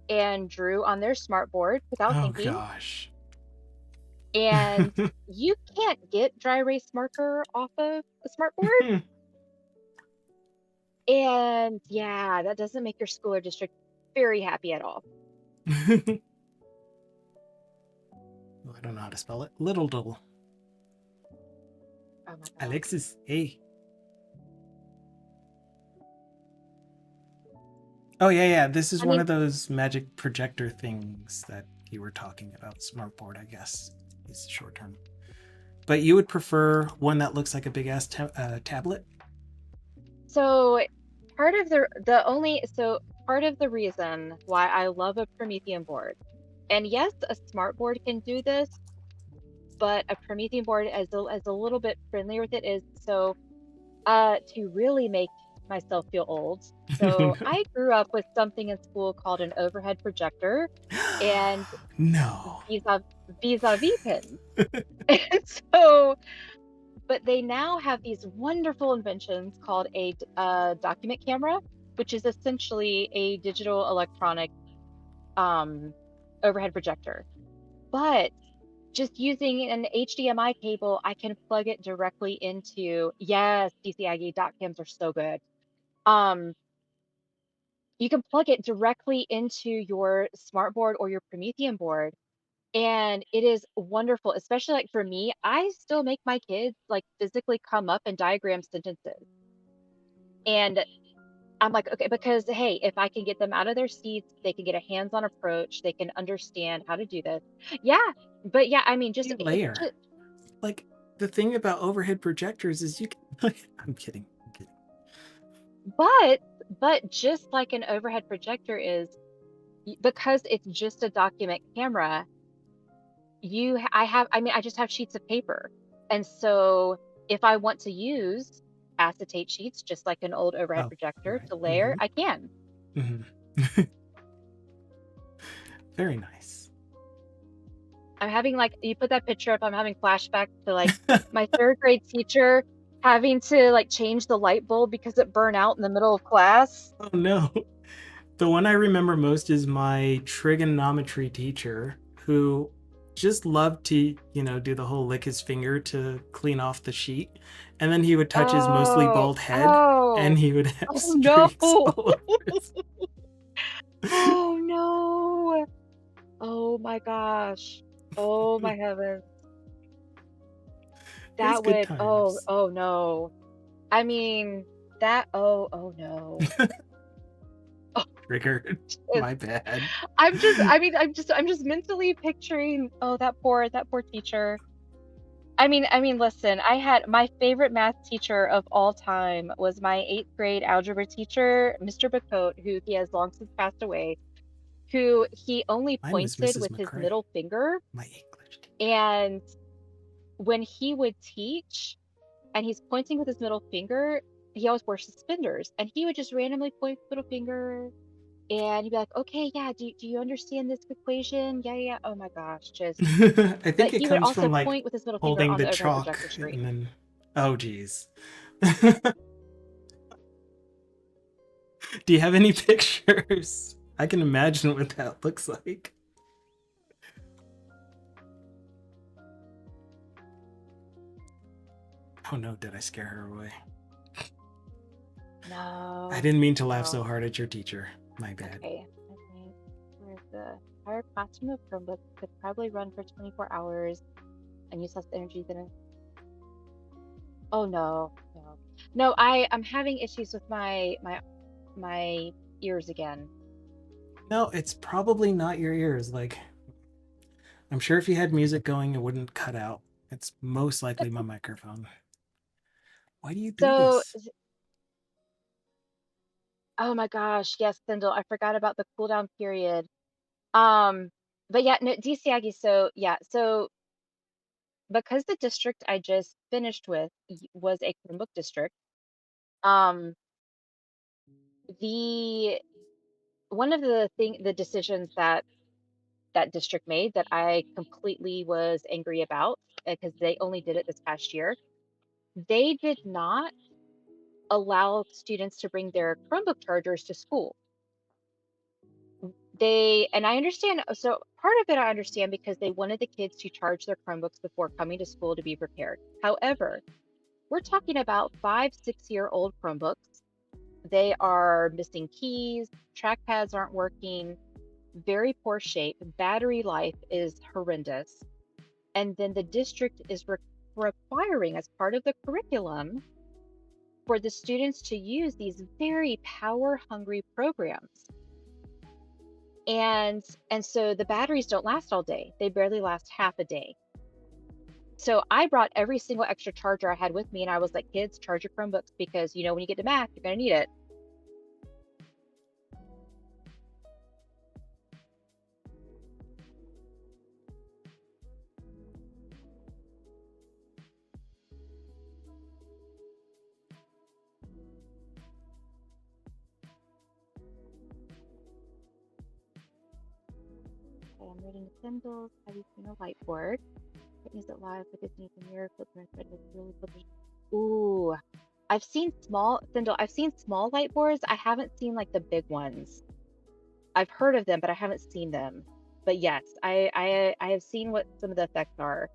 and drew on their smart board without Oh thinking. gosh. And you can't get dry erase marker off of a smart board. And yeah, that doesn't make your school or district very happy at all. I don't know how to spell it. Little Diddle. Oh my god. Alexis, hey. Oh yeah, yeah. This is I one mean, of those magic projector things that you were talking about. Smartboard, I guess, is short term. But you would prefer one that looks like a big ass tablet? so part of the reason why I love a Promethean board, and yes, a smart board can do this, but a Promethean board as a little bit friendlier with it is to really make myself feel old. So I grew up with something in school called an overhead projector and No. vis-a-vis pins. And so, but they now have these wonderful inventions called a document camera, which is essentially a digital electronic um, overhead projector. But just using an HDMI cable, I can plug it directly into, yes, DC Aggie dot cams are so good. Um, you can plug it directly into your smart board or your Promethean board, and it is wonderful, especially like for me, I still make my kids like physically come up and diagram sentences. And I'm like, okay, because hey, if I can get them out of their seats, they can get a hands-on approach, they can understand how to do this. Yeah, but yeah, I mean, Layer. Like the thing about overhead projectors is you can. I'm kidding. I'm kidding. but just like an overhead projector is, because it's just a document camera, I just have sheets of paper. And so if I want to use acetate sheets, just like an old overhead Oh, projector right. to layer, I can. Mm-hmm. Very nice. I'm having like, you put that picture up, I'm having flashbacks to like my third grade teacher having to like change the light bulb because it burned out in the middle of class. Oh no. The one I remember most is my trigonometry teacher who just loved to, do the whole lick his finger to clean off the sheet. And then he would touch his mostly Oh, bald head oh, and he would have oh streaks no. all over his. Oh no. Oh my gosh. Oh my heavens. It was That good would, times. oh no. I mean, oh no. Oh, Triggered. it's, My bad. I'm just mentally picturing, oh, that poor teacher. Listen, I had my favorite math teacher of all time was my eighth grade algebra teacher, Mr. Bacote, who he has long since passed away, who he only Mine was pointed Mrs. with his McCrae, middle finger. my English teacher. And when he would teach and he's pointing with his middle finger, he always wore suspenders. And he would just randomly point with middle finger. And he'd be like, okay, yeah, do you understand this equation? Yeah, yeah. Oh my gosh, just. I But think it he would comes also from like point with his middle finger holding on the the overhead chalk projector and screen. then, oh geez. Do you have any pictures? I can imagine what that looks like. Oh no, did I scare her away? I No, didn't mean to laugh no. so hard at your teacher. My bad. Okay, I think where's the entire classroom of Chromebooks could probably run for 24 hours and use less energy than a. Oh no, no, no. I'm having issues with my ears again. No, it's probably not your ears. Like, I'm sure if you had music going, it wouldn't cut out. It's most likely my microphone. Why do you do So, this? oh my gosh, yes, Sindel, I forgot about the cooldown period. Um, but yeah, no, DC Aggie. So yeah, so because the district I just finished with was a Chromebook district, um, the one of the decisions that that district made that I completely was angry about because they only did it this past year. They did not allow students to bring their Chromebook chargers to school. And I understand, so part of it I understand because they wanted the kids to charge their Chromebooks before coming to school to be prepared. However, we're talking about 5, 6-year-old Chromebooks. They are missing keys, trackpads aren't working, very poor shape, battery life is horrendous. And then the district is requiring, as part of the curriculum, for the students to use these very power hungry programs. And so the batteries don't last all day. They barely last half a day. So I brought every single extra charger I had with me and I was like, kids, charge your Chromebooks because when you get to math, you're going to need it. Okay, I'm reading the symbols. Have you seen a whiteboard? It needs it live because it needs a mirror footprint that is really flipping. Ooh, I've seen small, Sindel, I've seen small whiteboards. I haven't seen like the big ones. I've heard of them, but I haven't seen them. But yes, I have seen what some of the effects are.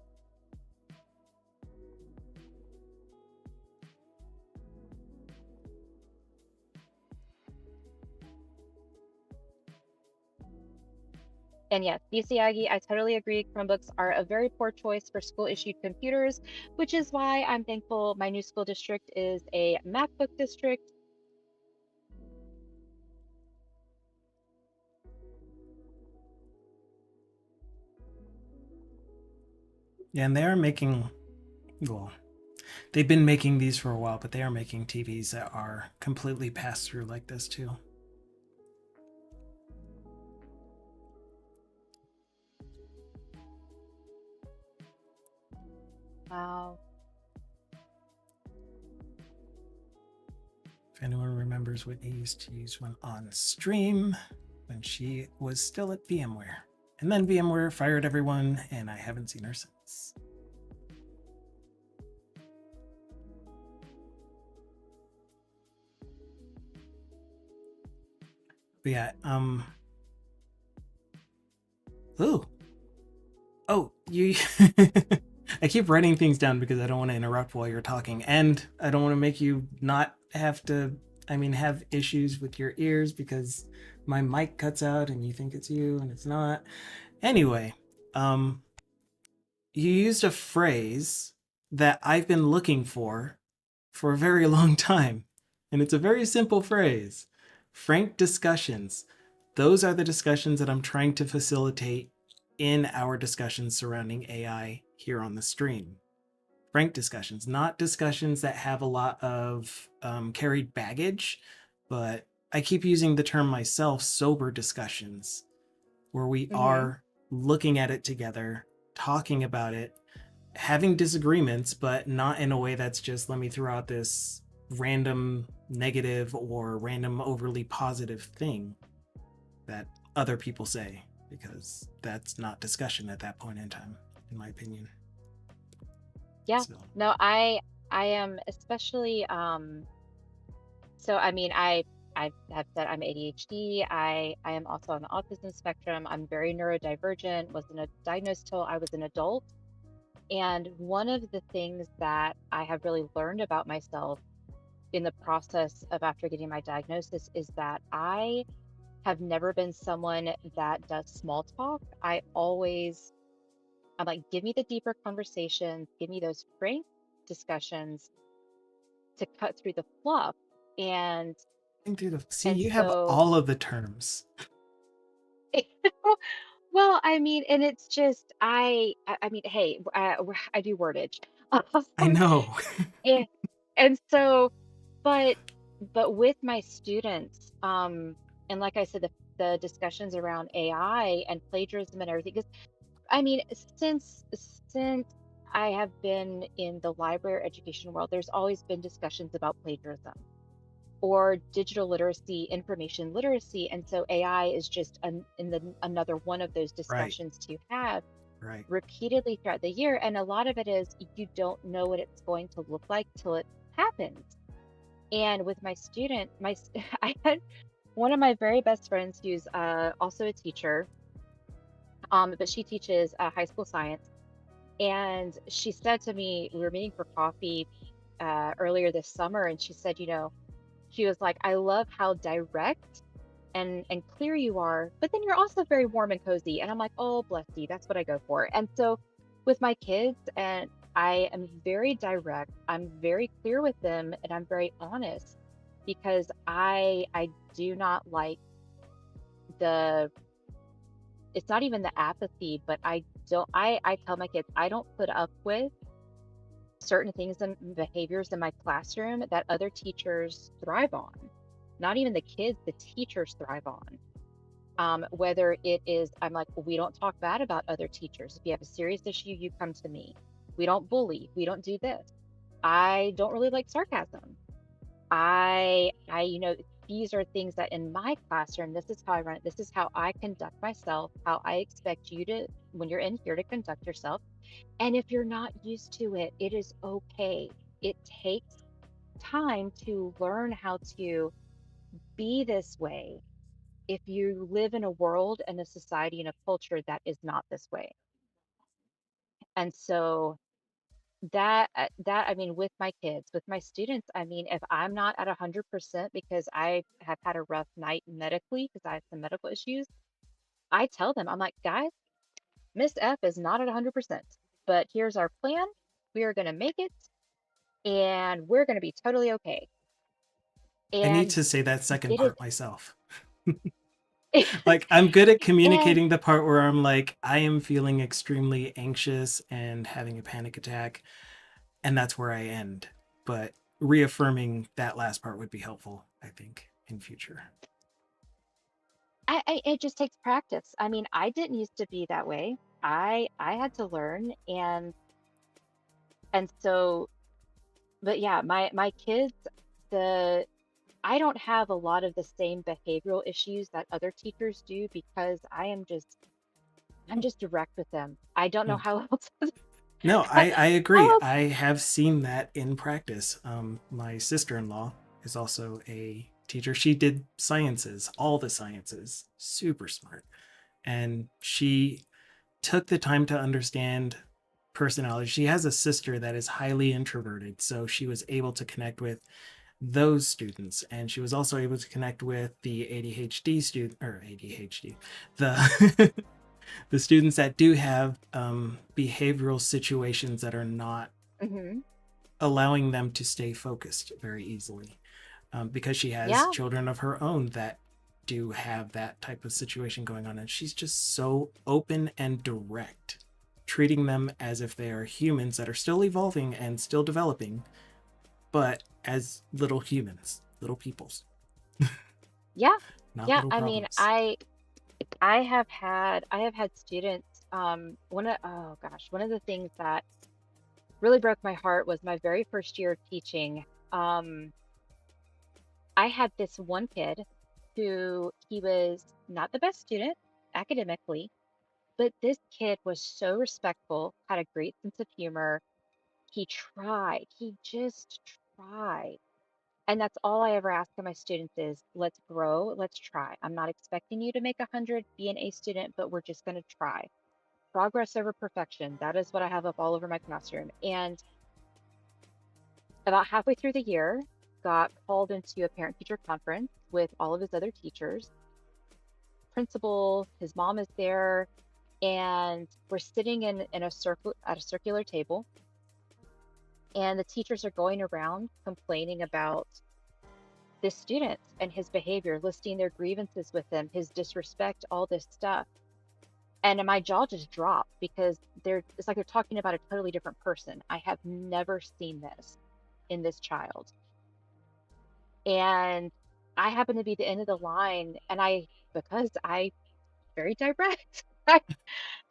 And yes, BC Aggie, I totally agree. Chromebooks are a very poor choice for school issued computers, which is why I'm thankful my new school district is a MacBook district. Yeah, and they are making, well, they've been making these for a while, but they are making TVs that are completely pass through like this too. Wow. If anyone remembers what I used to use when on stream, when she was still at VMware. And then VMware fired everyone, and I haven't seen her since. But yeah, ooh. Oh, you. I keep writing things down because I don't want to interrupt while you're talking, and I don't want to make you not have to. I mean, have issues with your ears because my mic cuts out and you think it's you and it's not. Anyway, you used a phrase that I've been looking for a very long time, and it's a very simple phrase: frank discussions. Those are the discussions that I'm trying to facilitate in our discussions surrounding AI here on the stream. frank discussions, not discussions that have a lot of carried baggage, but I keep using the term myself, sober discussions, where we Hmm. are looking at it together, talking about it, having disagreements, but not in a way that's just let me throw out this random negative or random overly positive thing that other people say, because that's not discussion at that point in time, in my opinion. Yeah. So No, I am especially so I mean I have said I'm ADHD. I am also on the autism spectrum. I'm very neurodivergent, wasn't diagnosed till I was an adult. And one of the things that I have really learned about myself in the process of after getting my diagnosis is that I have never been someone that does small talk. I'm like, give me the deeper conversations, give me those frank discussions to cut through the fluff. And think through the see, and you have so all of the terms. well, I mean, and it's just I mean, hey, I do wordage. I know. and, and so but with my students, and like I said, the discussions around AI and plagiarism and everything, because I mean, since I have been in the library education world, there's always been discussions about plagiarism or digital literacy, information literacy, and so AI is just another one of those Right, discussions to have right. repeatedly throughout the year. And a lot of it is you don't know what it's going to look like till it happens. And with my student, I had one of my very best friends who's also a teacher, but she teaches high school science. And she said to me, we were meeting for coffee earlier this summer, and she said, she was like, I love how direct and clear you are, but then you're also very warm and cozy. And I'm like, oh, bless you, that's what I go for. And so with my kids, and I am very direct, I'm very clear with them, and I'm very honest because I do not like the it's not even the apathy, but I tell my kids I don't put up with certain things and behaviors in my classroom that other teachers thrive on. Not even the kids, the teachers thrive on. Whether it is, I'm like, well, we don't talk bad about other teachers. If you have a serious issue, you come to me. We don't bully. We don't do this. I don't really like sarcasm. These are things that in my classroom, this is how I run it. This is how I conduct myself, how I expect you to, when you're in here, to conduct yourself. And if you're not used to it, it is okay. It takes time to learn how to be this way if you live in a world and a society and a culture that is not this way. And so I mean, with my kids, with my students, I mean, if I'm not at 100% because I have had a rough night medically because I have some medical issues, I tell them, I'm like, guys, Miss F is not at 100%, but here's our plan. We are going to make it and we're going to be totally okay. I need And to say that second it is, part myself. Like, I'm good at and communicating the part where I'm like, I am feeling extremely anxious and having a panic attack, and that's where I end. But reaffirming that last part would be helpful, I think, in future. it just takes practice. I mean, I didn't used to be that way. I had to learn and so but yeah, my kids, the I don't have a lot of the same behavioral issues that other teachers do because I'm just direct with them. I don't know Mm. how else No, I how agree. else. I have seen that in practice. My sister-in-law is also a teacher. She did sciences, all the sciences, super smart. And she took the time to understand personality. She has a sister that is highly introverted, so she was able to connect with those students, and she was also able to connect with the ADHD student or ADHD, the the students that do have behavioral situations that are not Hmm. allowing them to stay focused very easily, because she has Yeah. children of her own that do have that type of situation going on, and she's just so open and direct, treating them as if they are humans that are still evolving and still developing, but as little humans, little peoples, Yeah. not Yeah. little I mean, problems. I have had students, one of the things that really broke my heart was my very first year of teaching. Um, I had this one kid who he was not the best student academically, but this kid was so respectful, had a great sense of humor. He tried, he just tried. And that's all I ever ask of my students is let's grow, let's try. I'm not expecting you to make 100, be an A student, but we're just going to try. Progress over perfection. That is what I have up all over my classroom. And about halfway through the year, got called into a parent teacher conference with all of his other teachers. Principal, his mom is there, and we're sitting in a circle at a circular table, and the teachers are going around complaining about this student and his behavior, listing their grievances with him, his disrespect, all this stuff. And my jaw just dropped because it's like they're talking about a totally different person. I have never seen this in this child. And I happen to be the end of the line, and because I very direct,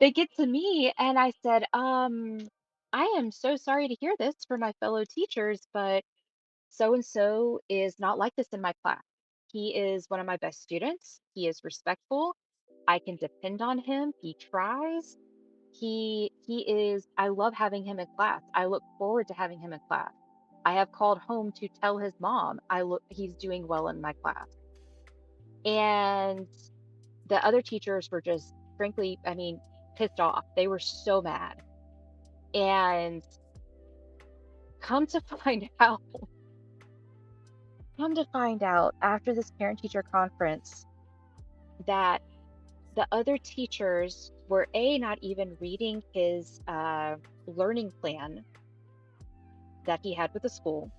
they get to me and I said, I am so sorry to hear this for my fellow teachers, but so and so is not like this in my class. He is one of my best students. He is respectful. I can depend on him. He tries. He is I love having him in class. I look forward to having him in class. I have called home to tell his mom he's doing well in my class. And the other teachers were just frankly, I mean, pissed off. They were so mad. And come to find out, come to find out after this parent teacher conference that the other teachers were not even reading his learning plan that he had with the school,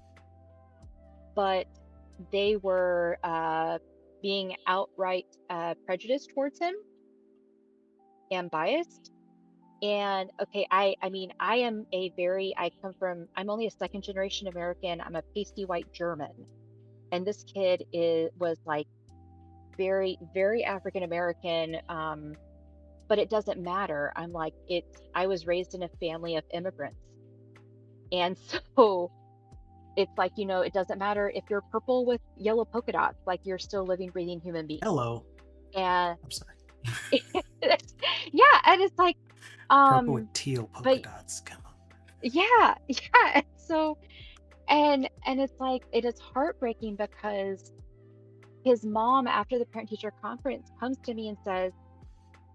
but they were being outright prejudiced towards him and biased. And okay, I mean, I'm only a second generation American. I'm a pasty white German. And this kid was like very, very African American. But it doesn't matter. I was raised in a family of immigrants. And so it's like, it doesn't matter if you're purple with yellow polka dots, like you're still living, breathing human being. Hello. And I'm sorry. yeah, and it's like, Purple with teal polka but dots. Come on. yeah, yeah. So and it's like it is heartbreaking because his mom after the parent teacher conference comes to me and says,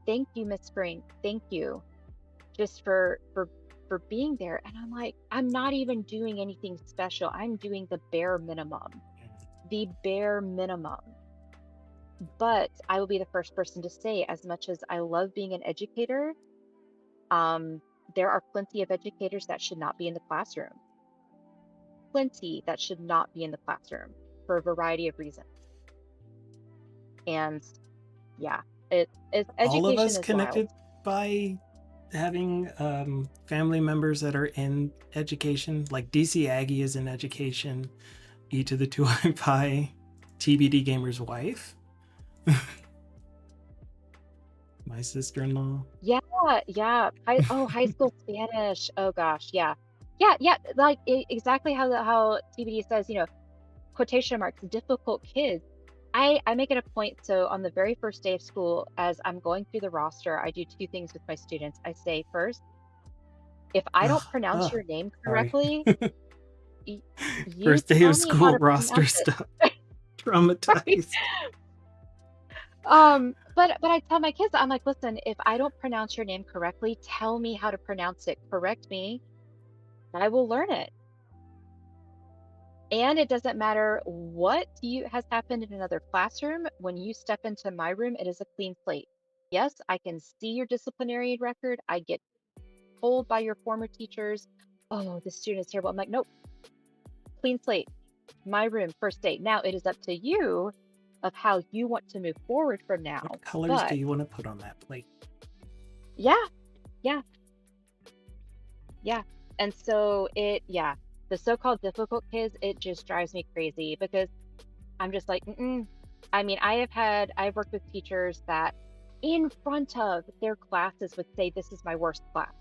"Thank you, Miss Spring. Thank you just for being there." And I'm like, "I'm not even doing anything special. I'm doing the bare minimum. The bare minimum." But I will be the first person to say, as much as I love being an educator, um, there are plenty of educators that should not be in the classroom. Plenty that should not be in the classroom for a variety of reasons. And yeah, All of education us is wild. connected by having family members that are in education. Like DC Aggie is in education. E to the 2I Pi, TBD Gamer's wife, my sister-in-law. Yeah, yeah. High school Spanish. Oh gosh, yeah. Yeah, yeah, like exactly how TBD says, quotation marks, difficult kids. I make it a point, so on the very first day of school, as I'm going through the roster, I do two things with my students. I say first, if I don't pronounce your name Sorry. correctly, y you First day of tell me how school to roster pronounce it. stuff. Right? Traumatized. But I tell my kids, I'm like, listen, if I don't pronounce your name correctly, tell me how to pronounce it. Correct me, and I will learn it. And it doesn't matter what has happened in another classroom. When you step into my room, it is a clean slate. Yes, I can see your disciplinary record. I get told by your former teachers, oh, the student is terrible. I'm like, nope, clean slate. My room, first day. Now it is up to you of how you want to move forward from now. What colors do But you want to put on that plate? yeah, yeah. Yeah. And so yeah, the so-called difficult kids, it just drives me crazy because I'm just like, mm-mm. I mean, I've worked with teachers that in front of their classes would say, "This is my worst class,"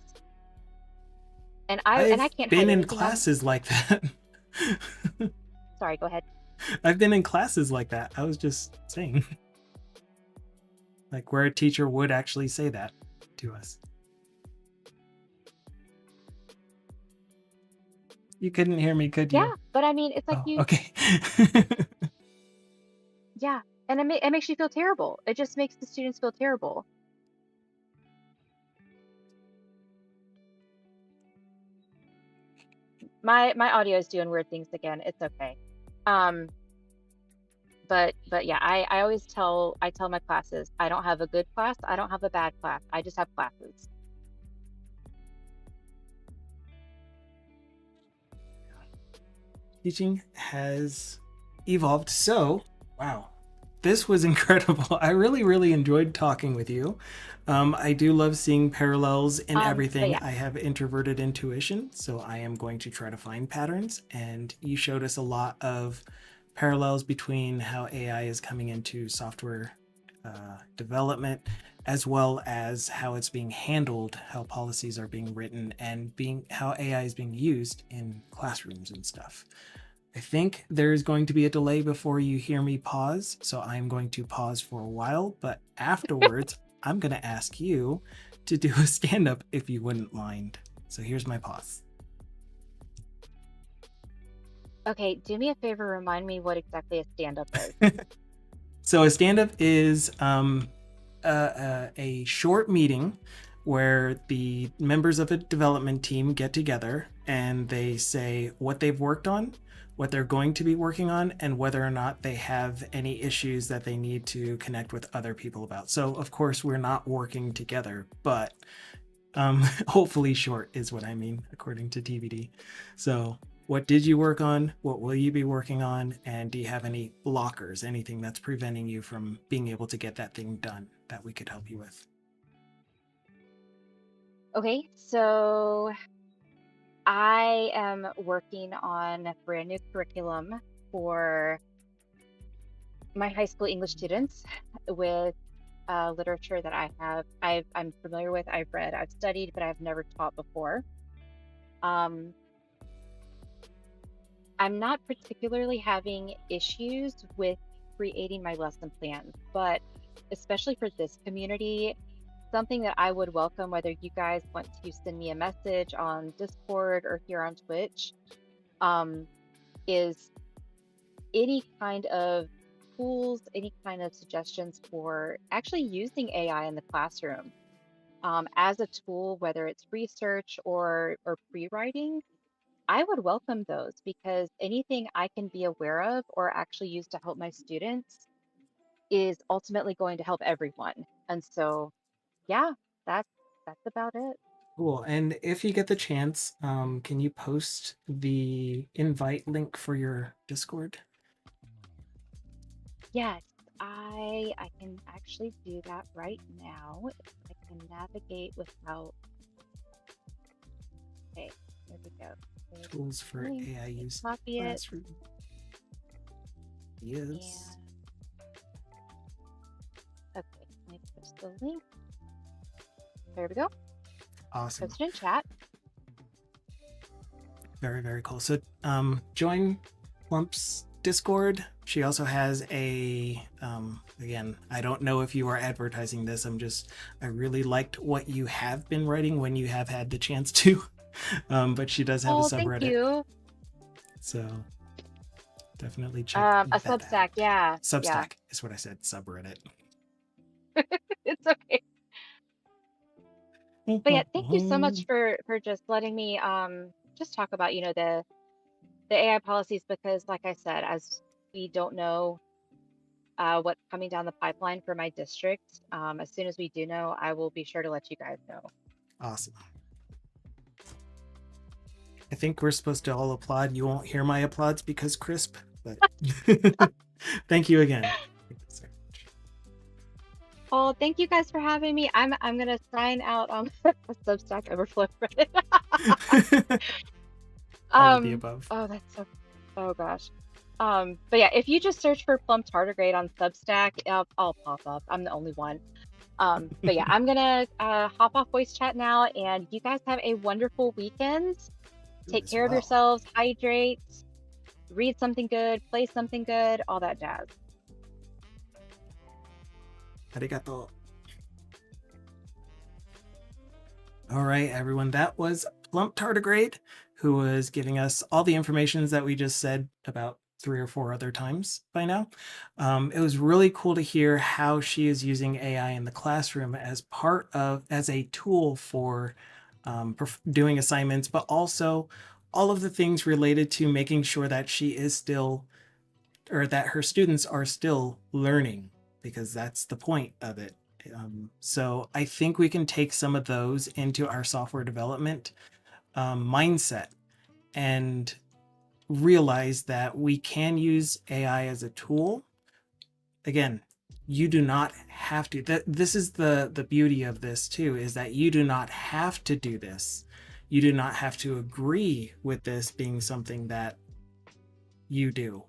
and I I've can't been hide in anything on. classes like that. Sorry, go ahead. I've been in classes like that. I was just saying, like where a teacher would actually say that to us. You couldn't hear me, could Yeah, you? but I mean, it's like Oh, you, okay. yeah, and it makes you feel terrible. It just makes the students feel terrible. My audio is doing weird things again. It's okay. Um, but yeah, I tell my classes, I don't have a good class, I don't have a bad class. I just have classes. Teaching has evolved so, wow, this was incredible. I really, really enjoyed talking with you. I do love seeing parallels in But everything. yeah. I have introverted intuition, so I am going to try to find patterns. And you showed us a lot of parallels between how AI is coming into software development, as well as how it's being handled, how policies are being written, and being how AI is being used in classrooms and stuff. I think there is going to be a delay before you hear me pause, so I'm going to pause for a while, but afterwards, I'm going to ask you to do a stand up if you wouldn't mind. So here's my pause. Okay, do me a favor, remind me what exactly a stand-up is. So a stand up is a short meeting where the members of a development team get together and they say what they've worked on, what they're going to be working on, and whether or not they have any issues that they need to connect with other people about. So, of course, we're not working together, but hopefully short is what I mean, according to TBD. So, what did you work on? What will you be working on? And do you have any blockers, anything that's preventing you from being able to get that thing done that we could help you with? Okay, so I am working on a brand new curriculum for my high school English students with literature that I'm familiar with, I've read, I've studied, but I've never taught before. Um, I'm not particularly having issues with creating my lesson plans, but especially for this community, something that I would welcome, whether you guys want to send me a message on Discord or here on Twitch, um, is any kind of tools, any kind of suggestions for actually using AI in the classroom as a tool, whether it's research or pre-writing. I would welcome those because anything I can be aware of or actually use to help my students is ultimately going to help everyone. And so, yeah, that's that's about it. Cool. And if you get the chance, can you post the invite link for your Discord? Yes, I can actually do that right now if I can navigate without. Okay, there we go. There's Tools the for link. AI Let me use copy it classroom. Yes. and okay, let me post the link. There we go. Awesome. Post it in chat. Very, very cool. So join Plump's Discord. She also has a again, I don't know if you are advertising this. I really liked what you have been writing when you have had the chance to. But she does have a Oh, thank subreddit. you. So definitely check A that out. Substack, yeah, yeah. Substack is what I said, subreddit. It's okay. But yeah, thank you so much for just letting me just talk about, the AI policies because like I said, as we don't know what's coming down the pipeline for my district, as soon as we do know, I will be sure to let you guys know. Awesome. I think we're supposed to all applaud. You won't hear my applauds because crisp, but thank you again. Oh, wonderful. Thank you guys for having me. I'm gonna sign out on Substack Overflow. All of the Um, above. oh, that's so, oh gosh. But yeah, if you just search for Plum Tardigrade on Substack, I'll pop up. I'm the only one. But yeah, I'm gonna hop off voice chat now, and you guys have a wonderful weekend. You Take as care of well. yourselves, hydrate, read something good, play something good, all that jazz. Arigato. All right, everyone. That was Plump Tardigrade, who was giving us all the information that we just said about 3 or 4 other times by now. It was really cool to hear how she is using AI in the classroom as as a tool for doing assignments, but also all of the things related to making sure that she is still, or that her students are still learning, because that's the point of it. So I think we can take some of those into our software development mindset and realize that we can use AI as a tool. Again, you do not have to. This is the beauty of this too, is that you do not have to do this. You do not have to agree with this being something that you do.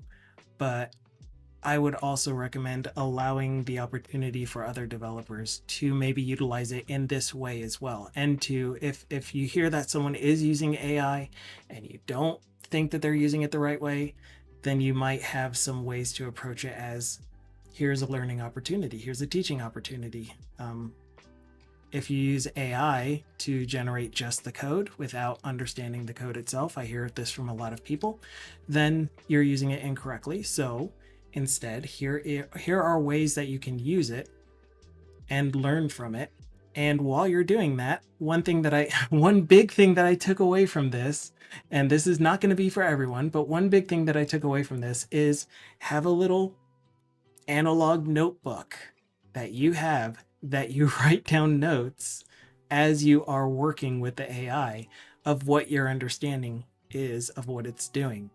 But I would also recommend allowing the opportunity for other developers to maybe utilize it in this way as well. And to, if you hear that someone is using AI and you don't think that they're using it the right way, then you might have some ways to approach it as, here's a learning opportunity, here's a teaching opportunity. If you use AI to generate just the code without understanding the code itself, I hear this from a lot of people, then you're using it incorrectly. So instead, here are ways that you can use it and learn from it. And while you're doing that, one big thing that I took away from this, and this is not going to be for everyone, but one big thing that I took away from this is have a little analog notebook that you have, that you write down notes as you are working with the AI of what your understanding is of what it's doing.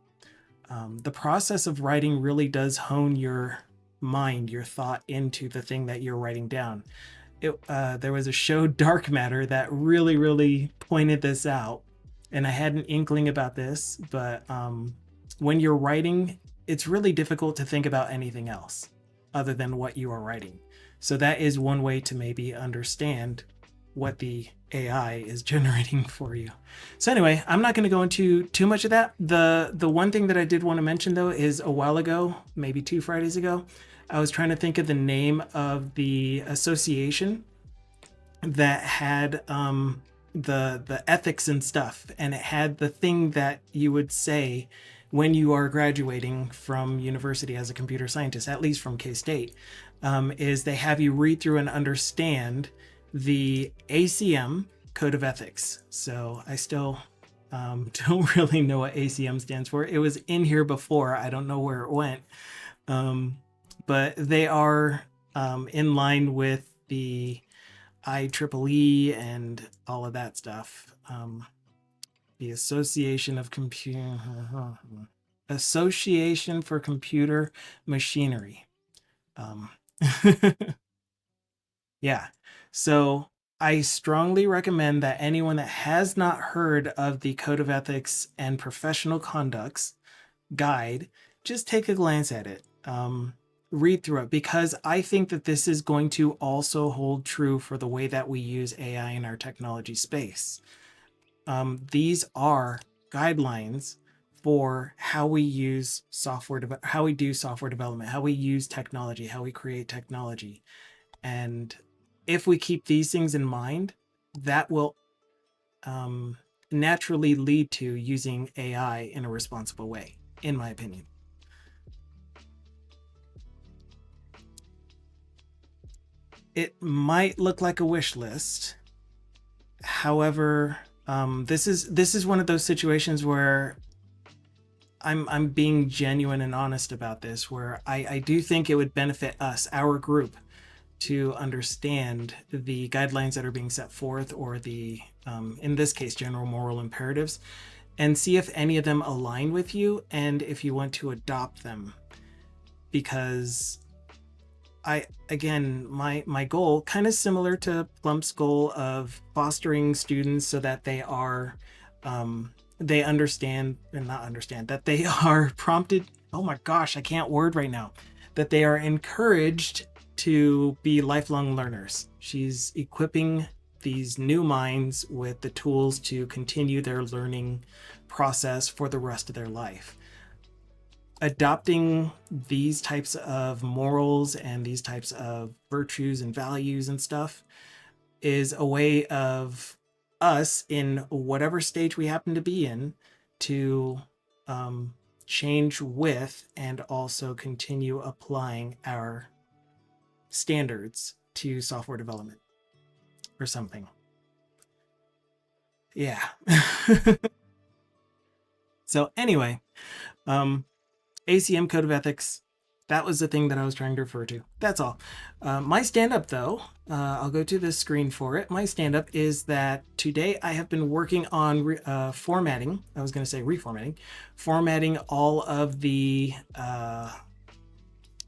The process of writing really does hone your mind, your thought into the thing that you're writing down. There was a show, Dark Matter, that really pointed this out. And I had an inkling about this, but when you're writing, it's really difficult to think about anything else other than what you are writing. So that is one way to maybe understand what the AI is generating for you. So anyway, I'm not going to go into too much of that. The one thing that I did want to mention though is, a while ago, maybe 2 Fridays ago, I was trying to think of the name of the association that had the ethics and stuff, and it had the thing that you would say when you are graduating from university as a computer scientist, at least from K-State, is they have you read through and understand the ACM Code of Ethics. So I still don't really know what ACM stands for. It was in here before. I don't know where it went. But they are in line with the IEEE and all of that stuff. The Association for Computer Machinery. Yeah. So I strongly recommend that anyone that has not heard of the Code of Ethics and Professional Conducts guide, just take a glance at it. Read through it, because I think that this is going to also hold true for the way that we use AI in our technology space. These are guidelines for how we use how we do software development, how we use technology, how we create technology. And if we keep these things in mind, that will naturally lead to using AI in a responsible way, in my opinion. It might look like a wish list. However, this is one of those situations where I'm being genuine and honest about this, where I do think it would benefit us, our group, to understand the guidelines that are being set forth, or the, in this case, general moral imperatives, and see if any of them align with you and if you want to adopt them. Because I again, my goal, kind of similar to Plump's goal of fostering students so that they understand and not understand that they are prompted. Oh my gosh, I can't word right now. That they are encouraged to be lifelong learners. She's equipping these new minds with the tools to continue their learning process for the rest of their life. Adopting these types of morals and these types of virtues and values and stuff is a way of us, in whatever stage we happen to be in, to um, change with and also continue applying our standards to software development or something. Yeah. So anyway, um, ACM Code of Ethics. That was the thing that I was trying to refer to. That's all. My stand up, though, I'll go to the screen for it. My stand up is that today I have been working on formatting. I was going to say reformatting, formatting all of the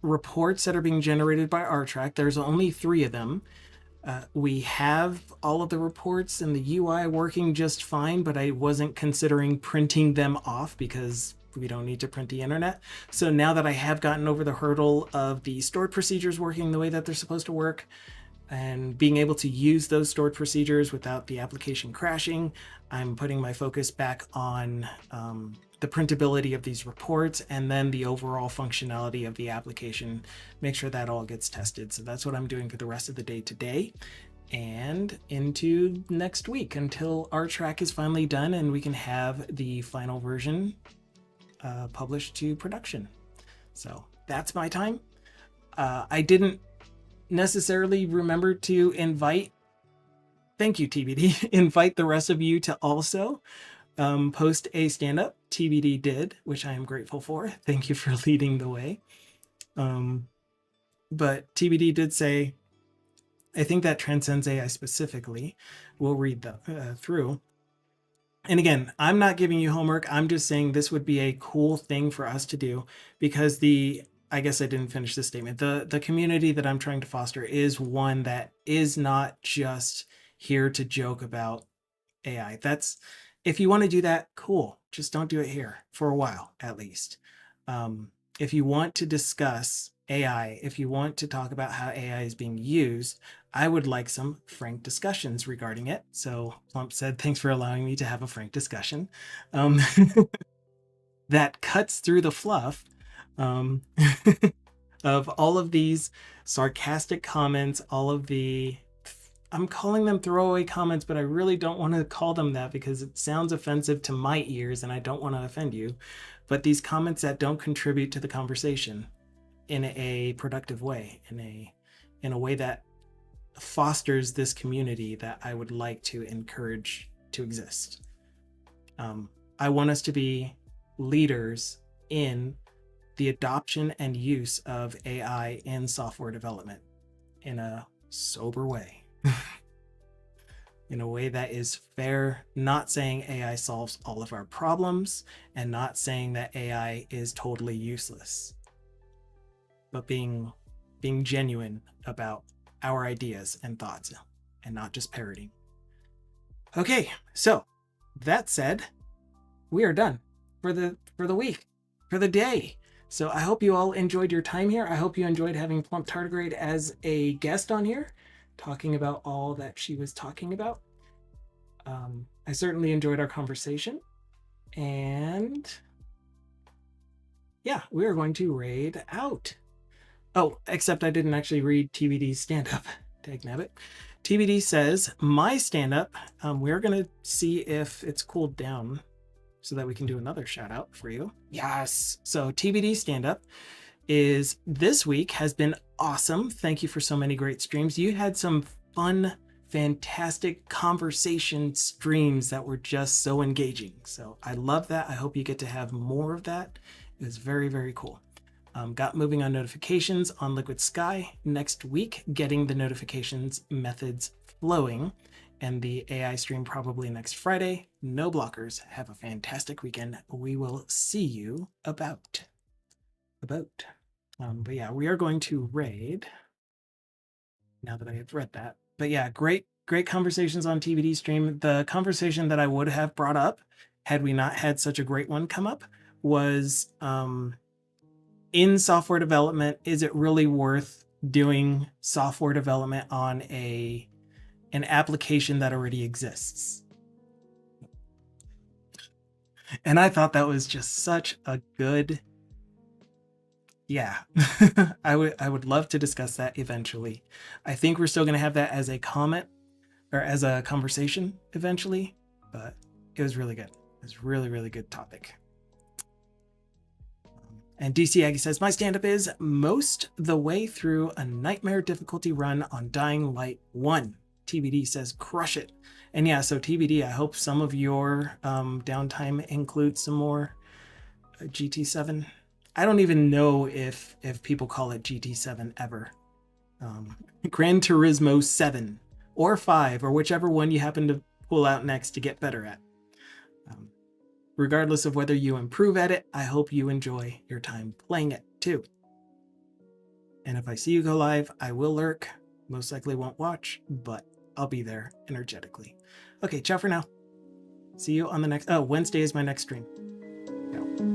reports that are being generated by RTrack. There's only 3 of them. We have all of the reports and the UI working just fine, but I wasn't considering printing them off because we don't need to print the internet. So now that I have gotten over the hurdle of the stored procedures working the way that they're supposed to work, and being able to use those stored procedures without the application crashing, I'm putting my focus back on the printability of these reports and then the overall functionality of the application. Make sure that all gets tested. So that's what I'm doing for the rest of the day today and into next week until our track is finally done and we can have the final version published to production. So that's my time. I didn't necessarily remember to invite, thank you TBD, invite the rest of you to also post a stand-up. TBD did, which I am grateful for. Thank you for leading the way. But TBD did say, I think that transcends AI specifically. We'll read the through. And again, I'm not giving you homework. I'm just saying this would be a cool thing for us to do because I guess I didn't finish this statement. The community that I'm trying to foster is one that is not just here to joke about AI. That's, if you want to do that, cool. Just don't do it here for a while, at least. If you want to discuss AI, if you want to talk about how AI is being used, I would like some frank discussions regarding it. So Plump said, thanks for allowing me to have a frank discussion that cuts through the fluff um, of all of these sarcastic comments, all of the, I'm calling them throwaway comments, but I really don't want to call them that because it sounds offensive to my ears and I don't want to offend you. But these comments that don't contribute to the conversation in a productive way, in a way that fosters this community that I would like to encourage to exist. I want us to be leaders in the adoption and use of AI in software development in a sober way. In a way that is fair, not saying AI solves all of our problems and not saying that AI is totally useless, but being genuine about our ideas and thoughts and not just parroting. Okay, so that said, we are done for the week, for the day. So I hope you all enjoyed your time here. I hope you enjoyed having Plump Tardigrade as a guest on here, talking about all that she was talking about. I certainly enjoyed our conversation. And yeah, we are going to raid out. Oh, except I didn't actually read TBD's stand-up. Dagnabbit. TBD says, my stand-up, we're going to see if it's cooled down so that we can do another shout out for you. Yes. So TBD stand-up is this week has been awesome. Thank you for so many great streams. You had some fun, fantastic conversation streams that were just so engaging. So I love that. I hope you get to have more of that. It was very, very cool. Got moving on notifications on Liquid Sky next week, getting the notifications methods flowing, and the AI stream probably next Friday. No blockers. Have a fantastic weekend. We will see you about. But yeah, we are going to raid now that I have read that. But yeah, great conversations on TBD stream. The conversation that I would have brought up had we not had such a great one come up was in software development, is it really worth doing software development on an application that already exists? And I thought that was just such a good, yeah. I would love to discuss that eventually. I think we're still going to have that as a comment or as a conversation eventually, but it was really good. It was really good topic. And DC Aggie says, my stand-up is most the way through a nightmare difficulty run on Dying Light 1. TBD says, crush it. And yeah, so TBD, I hope some of your downtime includes some more GT7. I don't even know if people call it GT7 ever. Gran Turismo 7 or 5 or whichever one you happen to pull out next to get better at. Regardless of whether you improve at it, I hope you enjoy your time playing it too. And if I see you go live, I will lurk. Most likely won't watch, but I'll be there energetically. Okay, ciao for now. See you on the next. Oh, Wednesday is my next stream. Ciao.